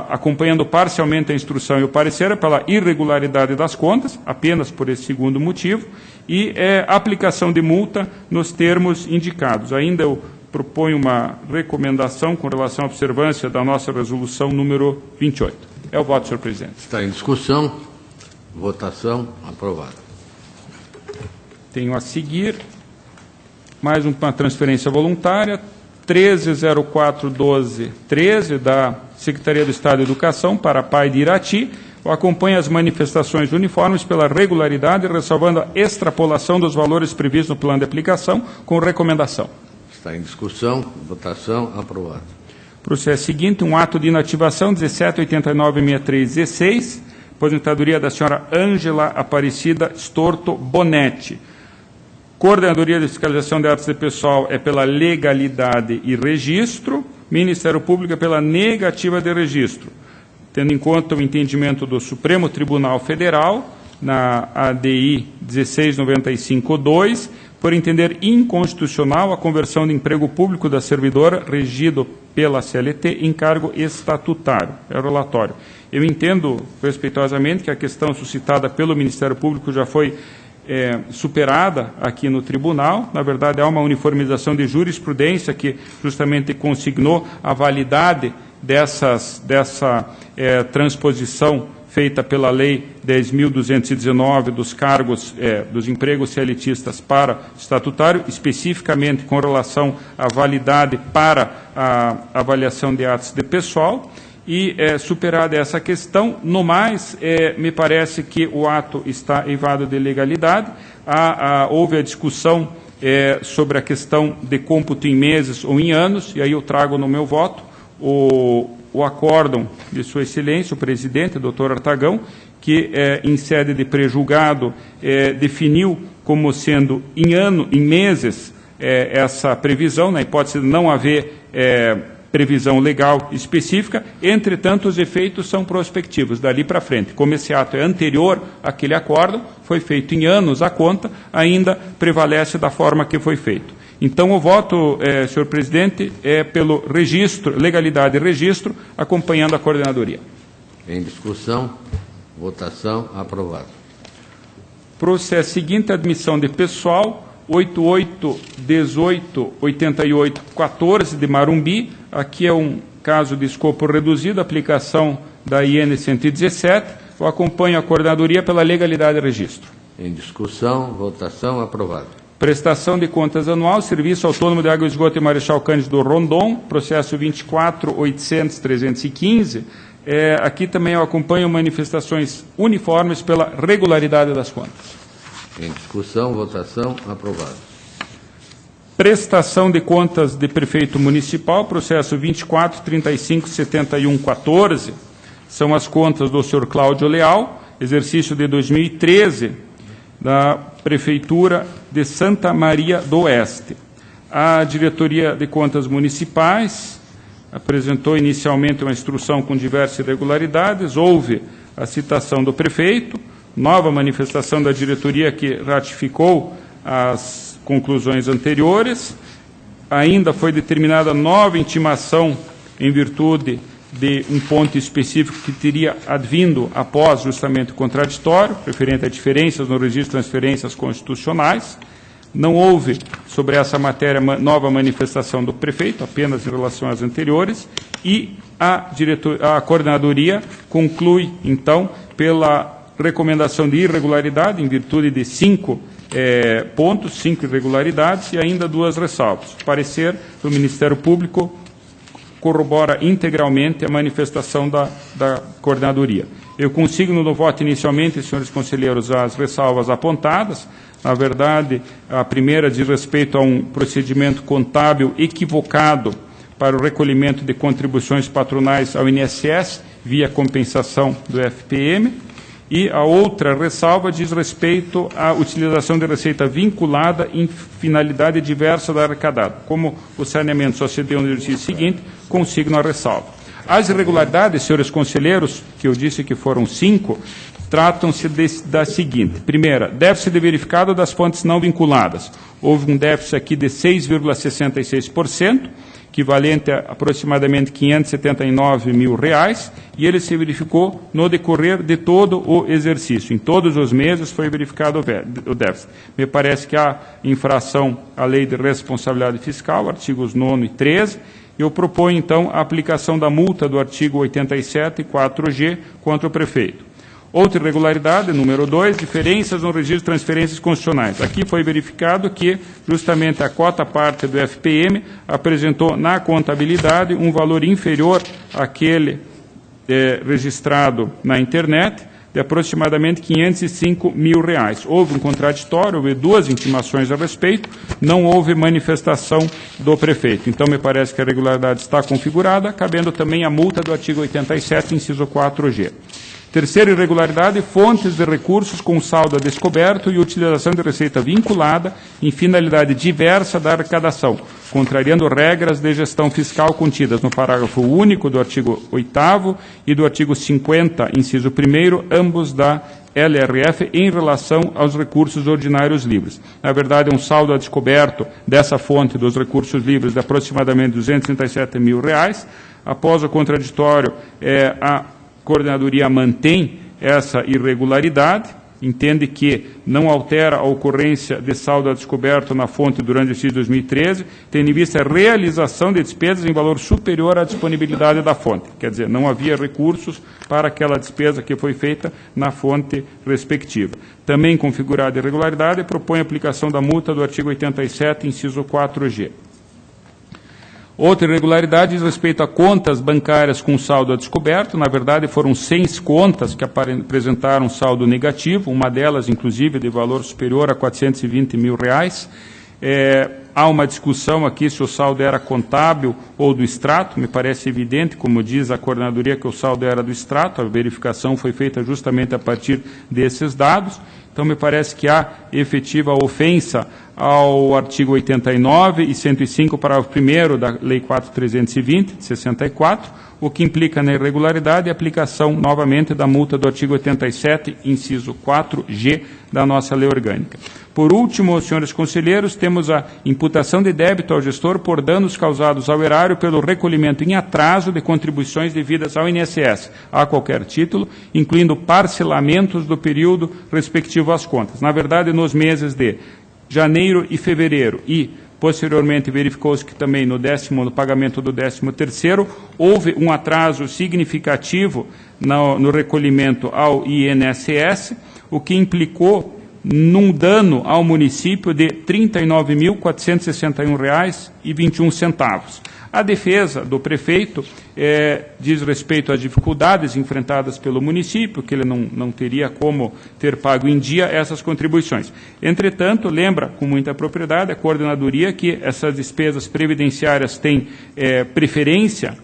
acompanhando parcialmente a instrução e o parecer, é pela irregularidade das contas, apenas por esse segundo motivo, e aplicação de multa nos termos indicados. Ainda eu proponho uma recomendação com relação à observância da nossa resolução número 28. É o voto, senhor presidente. Está em discussão. Votação. Aprovado. Tenho a seguir mais uma transferência voluntária, 13041213, da Secretaria do Estado de Educação para a PAI de Irati. Acompanha as manifestações uniformes pela regularidade, ressalvando a extrapolação dos valores previstos no plano de aplicação, com recomendação. Está em discussão. Votação. Aprovado. Processo seguinte, um ato de inativação, 1789-6316, aposentadoria da senhora Ângela Aparecida Storto Bonetti. Coordenadoria de Fiscalização de Atos de Pessoal é pela legalidade e registro, Ministério Público é pela negativa de registro, tendo em conta o entendimento do Supremo Tribunal Federal, na ADI 1695-2, por entender inconstitucional a conversão de emprego público da servidora regido pela CLT em cargo estatutário. É o relatório. Eu entendo, respeitosamente, que a questão suscitada pelo Ministério Público já foi superada aqui no tribunal. Na verdade, há uma uniformização de jurisprudência que justamente consignou a validade dessa transposição feita pela Lei 10.219 dos cargos, dos empregos CLTistas para estatutário, especificamente com relação à validade para a avaliação de atos de pessoal. E, superada essa questão, no mais, me parece que o ato está eivado de legalidade. Houve a discussão sobre a questão de cômputo em meses ou em anos, e aí eu trago no meu voto o acórdão de Sua Excelência, o presidente, doutor Artagão, que, em sede de prejulgado, definiu como sendo em meses essa previsão, na hipótese de não haver previsão legal específica. Entretanto, os efeitos são prospectivos, dali para frente. Como esse ato é anterior àquele acórdão, foi feito em anos a conta, ainda prevalece da forma que foi feito. Então, o voto, senhor presidente, é pelo registro, legalidade e registro, acompanhando a coordenadoria. Em discussão, votação, aprovado. Processo seguinte, admissão de pessoal, 88188814 de Marumbi. Aqui é um caso de escopo reduzido, aplicação da IN 117. Eu acompanho a coordenadoria pela legalidade e registro. Em discussão, votação, aprovado. Prestação de contas anual, Serviço Autônomo de Água e Esgoto e Marechal Cândido Rondon, processo 24.800.315. Aqui também eu acompanho manifestações uniformes pela regularidade das contas. Em discussão, votação, aprovado. Prestação de contas de prefeito municipal, processo 24.35.71.14. São as contas do senhor Cláudio Leal, exercício de 2013, da Prefeitura de Santa Maria do Oeste. A Diretoria de Contas Municipais apresentou inicialmente uma instrução com diversas irregularidades, houve a citação do prefeito, nova manifestação da diretoria que ratificou as conclusões anteriores, ainda foi determinada nova intimação em virtude de um ponto específico que teria advindo após justamente o contraditório, referente a diferenças no registro de transferências constitucionais. Não houve, sobre essa matéria, nova manifestação do prefeito, apenas em relação às anteriores, e a coordenadoria conclui, então, pela recomendação de irregularidade, em virtude de 5 pontos, 5 irregularidades, e ainda 2 ressalvas. O parecer do Ministério Público corrobora integralmente a manifestação da coordenadoria. Eu consigno no voto inicialmente, senhores conselheiros, as ressalvas apontadas. Na verdade, a primeira diz respeito a um procedimento contábil equivocado para o recolhimento de contribuições patronais ao INSS via compensação do FPM. E a outra ressalva diz respeito à utilização de receita vinculada em finalidade diversa da arrecadada. Como o saneamento só se deu no exercício seguinte, consigno a ressalva. As irregularidades, senhores conselheiros, que eu disse que foram 5, tratam-se da seguinte. Primeira, déficit verificado das fontes não vinculadas. Houve um déficit aqui de 6,66%, equivalente a aproximadamente R$ 579 mil, e ele se verificou no decorrer de todo o exercício. Em todos os meses foi verificado o déficit. Me parece que há infração à Lei de Responsabilidade Fiscal, artigos 9 e 13. Eu proponho, então, a aplicação da multa do artigo 87, 4G, contra o prefeito. Outra irregularidade, número 2, diferenças no registro de transferências constitucionais. Aqui foi verificado que, justamente, a cota parte do FPM apresentou na contabilidade um valor inferior àquele registrado na internet, de aproximadamente R$ 505 mil. Houve um contraditório, houve 2 intimações a respeito, não houve manifestação do prefeito. Então, me parece que a irregularidade está configurada, cabendo também a multa do artigo 87, inciso 4G. Terceira irregularidade, fontes de recursos com saldo a descoberto e utilização de receita vinculada em finalidade diversa da arrecadação, contrariando regras de gestão fiscal contidas no parágrafo único do artigo 8º e do artigo 50, inciso 1º, ambos da LRF, em relação aos recursos ordinários livres. Na verdade, um saldo a descoberto dessa fonte dos recursos livres de aproximadamente R$ 237 mil. Após o contraditório, a Coordenadoria mantém essa irregularidade, entende que não altera a ocorrência de saldo a descoberto na fonte durante o exercício de 2013, tendo em vista a realização de despesas em valor superior à disponibilidade da fonte. Quer dizer, não havia recursos para aquela despesa que foi feita na fonte respectiva. Também configurada a irregularidade, propõe a aplicação da multa do artigo 87, inciso 4G. Outra irregularidade diz respeito a contas bancárias com saldo a descoberto. Na verdade, foram 6 contas que apresentaram saldo negativo, uma delas, inclusive, de valor superior a R$ 420 mil. Há uma discussão aqui se o saldo era contábil ou do extrato. Me parece evidente, como diz a coordenadoria, que o saldo era do extrato. A verificação foi feita justamente a partir desses dados. Então, me parece que há efetiva ofensa ao artigo 89 e 105, parágrafo 1º da Lei 4.320, de 64, o que implica na irregularidade e aplicação, novamente, da multa do artigo 87, inciso 4G, da nossa lei orgânica. Por último, senhores conselheiros, temos a imputação de débito ao gestor por danos causados ao erário pelo recolhimento em atraso de contribuições devidas ao INSS, a qualquer título, incluindo parcelamentos do período respectivo às contas. Na verdade, nos meses de janeiro e fevereiro e, posteriormente, verificou-se que também no pagamento do 13º, houve um atraso significativo no recolhimento ao INSS, o que implicou num dano ao município de R$ 39.461,21. A defesa do prefeito diz respeito às dificuldades enfrentadas pelo município, que ele não teria como ter pago em dia essas contribuições. Entretanto, lembra com muita propriedade a coordenadoria que essas despesas previdenciárias têm preferência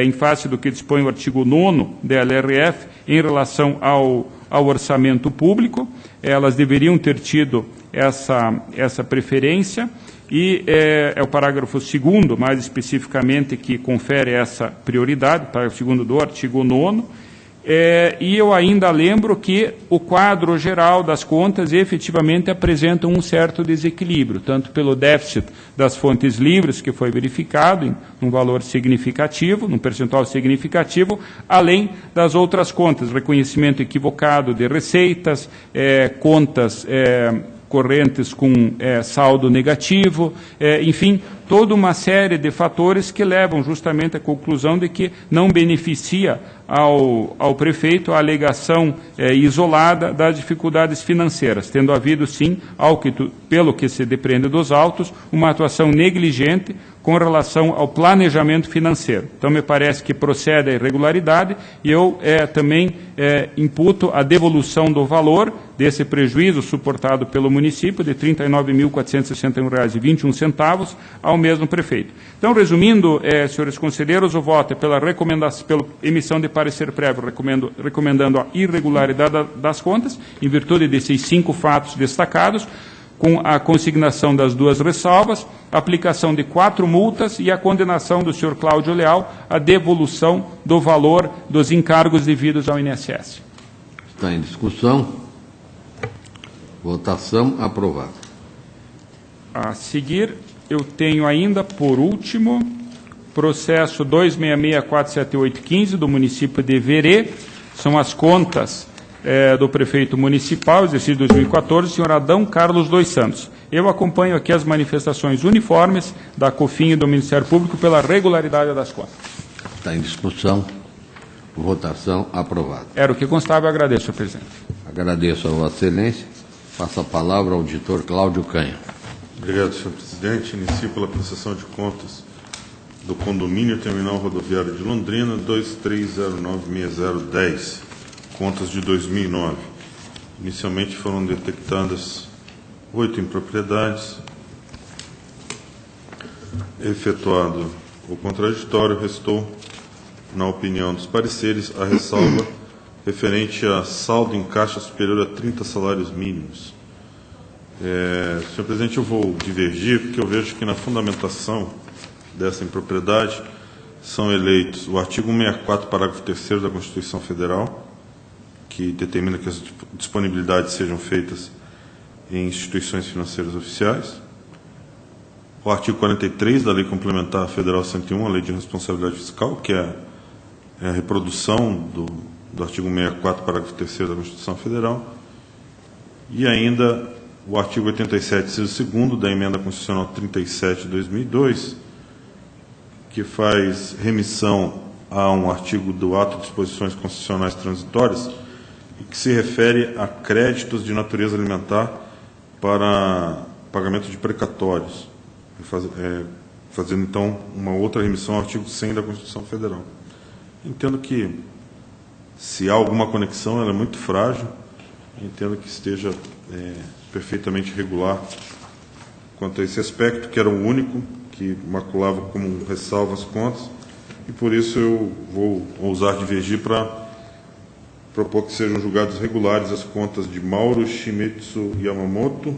em face do que dispõe o artigo 9º da LRF em relação ao orçamento público. Elas deveriam ter tido essa preferência, e é o parágrafo 2º, mais especificamente, que confere essa prioridade, parágrafo 2º do artigo 9º, e eu ainda lembro que o quadro geral das contas efetivamente apresenta um certo desequilíbrio, tanto pelo déficit das fontes livres, que foi verificado em um valor significativo, num percentual significativo, além das outras contas, reconhecimento equivocado de receitas, contas correntes com saldo negativo, enfim, toda uma série de fatores que levam justamente à conclusão de que não beneficia ao prefeito a alegação isolada das dificuldades financeiras, tendo havido, sim, pelo que se depreende dos autos, uma atuação negligente com relação ao planejamento financeiro. Então, me parece que procede a irregularidade, e eu também imputo a devolução do valor desse prejuízo suportado pelo município de R$ 39.461,21 ao mesmo prefeito. Então, resumindo, senhores conselheiros, o voto é pela emissão de parecer prévio recomendando a irregularidade das contas, em virtude desses 5 fatos destacados, com a consignação das 2 ressalvas, a aplicação de 4 multas e a condenação do senhor Cláudio Leal à devolução do valor dos encargos devidos ao INSS. Está em discussão. Votação aprovada. A seguir, eu tenho ainda, por último, processo 266478815 do município de Verê, são as contas do prefeito municipal, exercício 2014, senhor Adão Carlos dos Santos. Eu acompanho aqui as manifestações uniformes da COFIN e do Ministério Público pela regularidade das contas. Está em discussão. Votação aprovada. Era o que constava, eu agradeço, senhor presidente. Agradeço a Vossa Excelência. Passa a palavra ao auditor Cláudio Canha. Obrigado, senhor presidente. Inicio pela prestação de contas do condomínio terminal rodoviário de Londrina, 23096010, contas de 2009. Inicialmente foram detectadas 8 impropriedades, efetuado o contraditório, restou, na opinião dos pareceres, a ressalva referente a saldo em caixa superior a 30 salários mínimos. Senhor presidente, eu vou divergir, porque eu vejo que na fundamentação dessa impropriedade são eleitos o artigo 164, parágrafo 3º da Constituição Federal, que determina que as disponibilidades sejam feitas em instituições financeiras oficiais, o artigo 43 da Lei Complementar Federal 101, a Lei de Responsabilidade Fiscal, que é a reprodução do artigo 164, parágrafo 3º da Constituição Federal, e ainda o artigo 87, inciso 2º da Emenda Constitucional 37 de 2002, que faz remissão a um artigo do Ato de Disposições Constitucionais Transitórias e que se refere a créditos de natureza alimentar para pagamento de precatórios, fazendo então uma outra remissão ao artigo 100 da Constituição Federal. Entendo que, se há alguma conexão, ela é muito frágil, entendo que esteja perfeitamente regular quanto a esse aspecto, que era o único que maculava como ressalva as contas, e por isso eu vou ousar divergir para propor que sejam julgados regulares as contas de Mauro Shimitsu Yamamoto,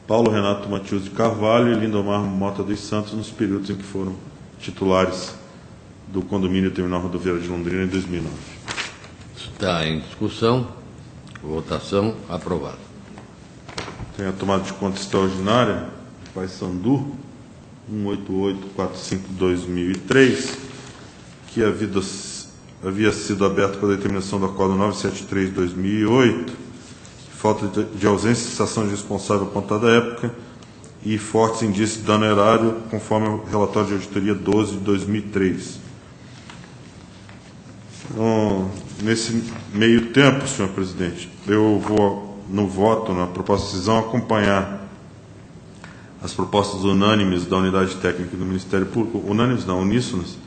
Paulo Renato Matius de Carvalho e Lindomar Mota dos Santos nos períodos em que foram titulares do condomínio terminal rodoviário de Londrina em 2009. Está em discussão. Votação aprovada. Tem a tomada de conta extraordinária, Paysandu, 18845/2003, que havia sido aberta com a determinação do Acordo 973/2008, falta de ausência de cessação de responsável apontada à época e fortes indícios de dano erário, conforme o relatório de auditoria 12 de 2003. Então, nesse meio tempo, senhor presidente, eu vou, no voto, na proposta de decisão, acompanhar as propostas unânimes da Unidade Técnica do Ministério Público, unânimes não, uníssonas,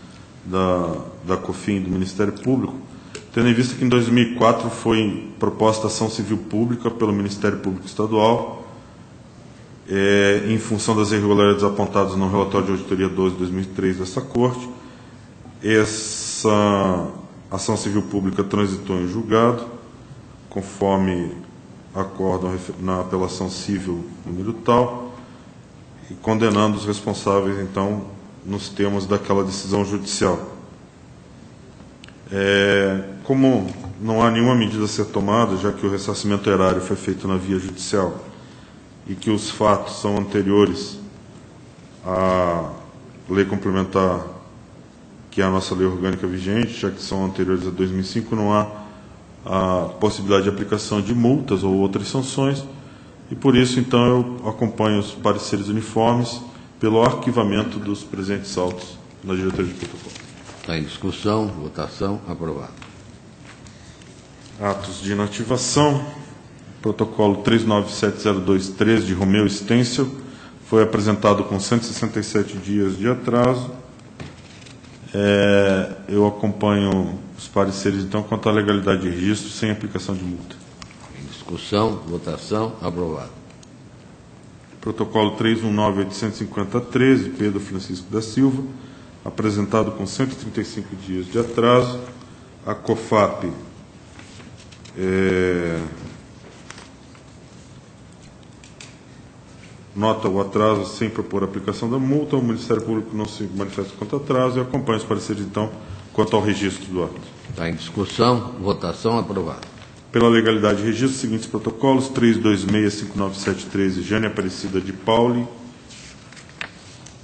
da COFIN do Ministério Público, tendo em vista que em 2004 foi proposta ação civil pública pelo Ministério Público Estadual, em função das irregularidades apontadas no relatório de auditoria 12 de 2003 dessa Corte. Essa ação civil pública transitou em julgado, conforme acórdão na apelação civil número tal, e condenando os responsáveis, então, nos termos daquela decisão judicial. Como não há nenhuma medida a ser tomada, já que o ressarcimento erário foi feito na via judicial e que os fatos são anteriores à lei complementar, que é a nossa lei orgânica vigente, já que são anteriores a 2005, não há a possibilidade de aplicação de multas ou outras sanções, e por isso, então, eu acompanho os pareceres uniformes pelo arquivamento dos presentes autos na diretoria de protocolo. Está em discussão, votação aprovada. Atos de inativação. Protocolo 397023 de Romeu Stencil foi apresentado com 167 dias de atraso. Eu acompanho os pareceres, então, quanto à legalidade de registro sem aplicação de multa. Em discussão, votação aprovada. Protocolo 31985013, Pedro Francisco da Silva, apresentado com 135 dias de atraso. A COFAP nota o atraso sem propor aplicação da multa. O Ministério Público não se manifesta quanto ao atraso e acompanha os pareceres, então, quanto ao registro do ato. Está em discussão, votação aprovada. Pela legalidade de registro, seguintes protocolos: 3265973, Jânia Aparecida de Pauli,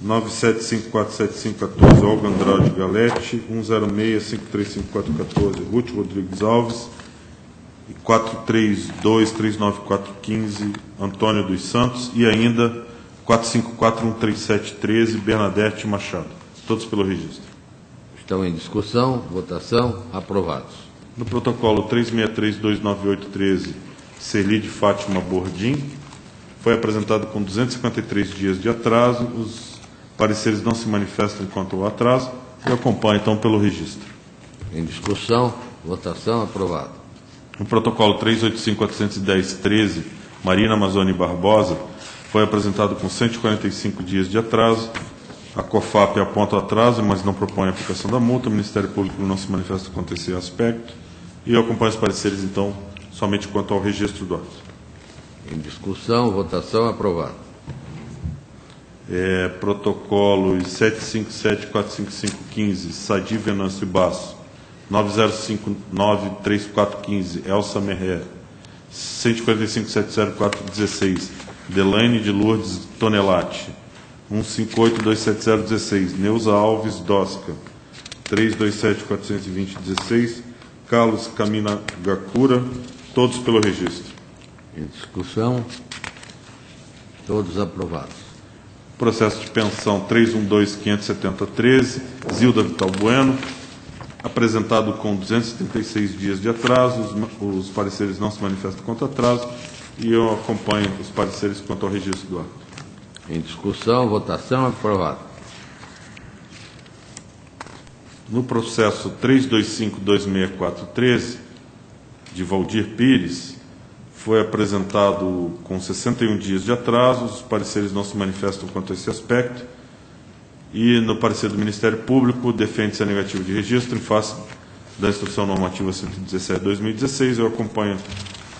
97547514, Olga Andrade Galete, 106535414, Ruth Rodrigues Alves, e 43239415, Antônio dos Santos, e ainda 45413713, Bernadette Machado. Todos pelo registro. Estão em discussão, votação, aprovados. No protocolo 363-29813, Celide Fátima Bordim, foi apresentado com 253 dias de atraso. Os pareceres não se manifestam quanto ao atraso. Eu acompanho, então, pelo registro. Em discussão, votação, aprovado. No protocolo 385-410-13, Marina Amazoni Barbosa, foi apresentado com 145 dias de atraso. A COFAP aponta o atraso, mas não propõe a aplicação da multa. O Ministério Público não se manifesta quanto a esse aspecto. E eu acompanho os pareceres, então, somente quanto ao registro do ato. Em discussão, votação, aprovado. Protocolos 757-45515, Sadi Venâncio Basso, 9059-3415, Elsa Merré, 145-70416, Delaine de Lourdes Tonelati, 158-27016, Neuza Alves Dosca, 327-42016, Carlos Camina Gakura, todos pelo registro. Em discussão, todos aprovados. Processo de pensão 312-570-13, Zilda Vital Bueno, apresentado com 236 dias de atraso. Os pareceres não se manifestam quanto ao atraso e eu acompanho os pareceres quanto ao registro do ato. Em discussão, votação, aprovado. No processo 325-26413, de Valdir Pires, foi apresentado com 61 dias de atraso. Os pareceres não se manifestam quanto a esse aspecto. E no parecer do Ministério Público, defende-se a negativa de registro em face da Instrução Normativa 117/2016. Eu acompanho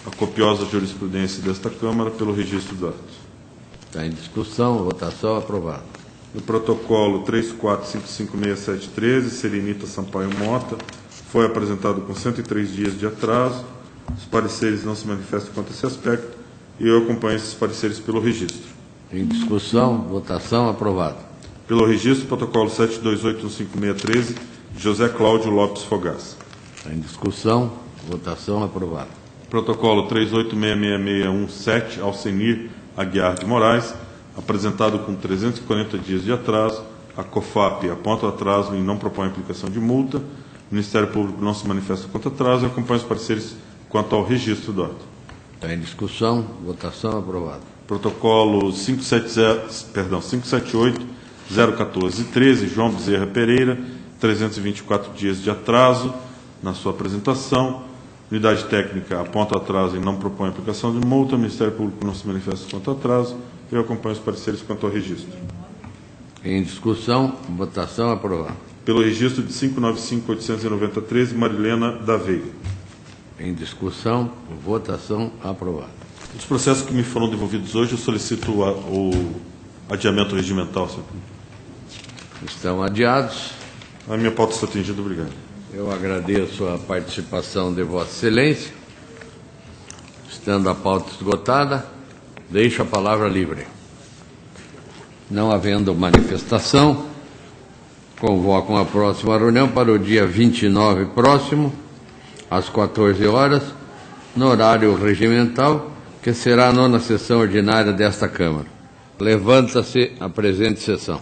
a copiosa jurisprudência desta Câmara pelo registro do ato. Está em discussão, votação, aprovado. No protocolo 34556713, Serenita Sampaio Mota, foi apresentado com 103 dias de atraso. Os pareceres não se manifestam quanto a esse aspecto e eu acompanho esses pareceres pelo registro. Em discussão, votação, aprovado. Pelo registro, protocolo 72815613, José Cláudio Lopes Fogaça. Está em discussão, votação, aprovado. Protocolo 3866617, Alcenir Aguiar de Moraes, apresentado com 340 dias de atraso. A COFAP aponta o atraso e não propõe aplicação de multa. O Ministério Público não se manifesta quanto ao atraso. Eu acompanho os pareceres quanto ao registro do ato. Está em discussão, votação, aprovado. Protocolo 578-014-13, João Bezerra Pereira, 324 dias de atraso na sua apresentação. Unidade técnica aponta atraso e não propõe aplicação de multa. O Ministério Público não se manifesta quanto ao atraso. Eu acompanho os pareceres quanto ao registro. Em discussão, votação, aprovado. Pelo registro de 595.890.13, Marilena da Veiga. Em discussão, votação, aprovado. Os processos que me foram devolvidos hoje, eu solicito o adiamento regimental, senhor. Estão adiados. A minha pauta está atingida, obrigado. Eu agradeço a participação de Vossa Excelência. Estando a pauta esgotada, deixo a palavra livre. Não havendo manifestação, convoco a próxima reunião para o dia 29 próximo, às 14 horas, no horário regimental, que será a 9ª sessão ordinária desta Câmara. Levanta-se a presente sessão.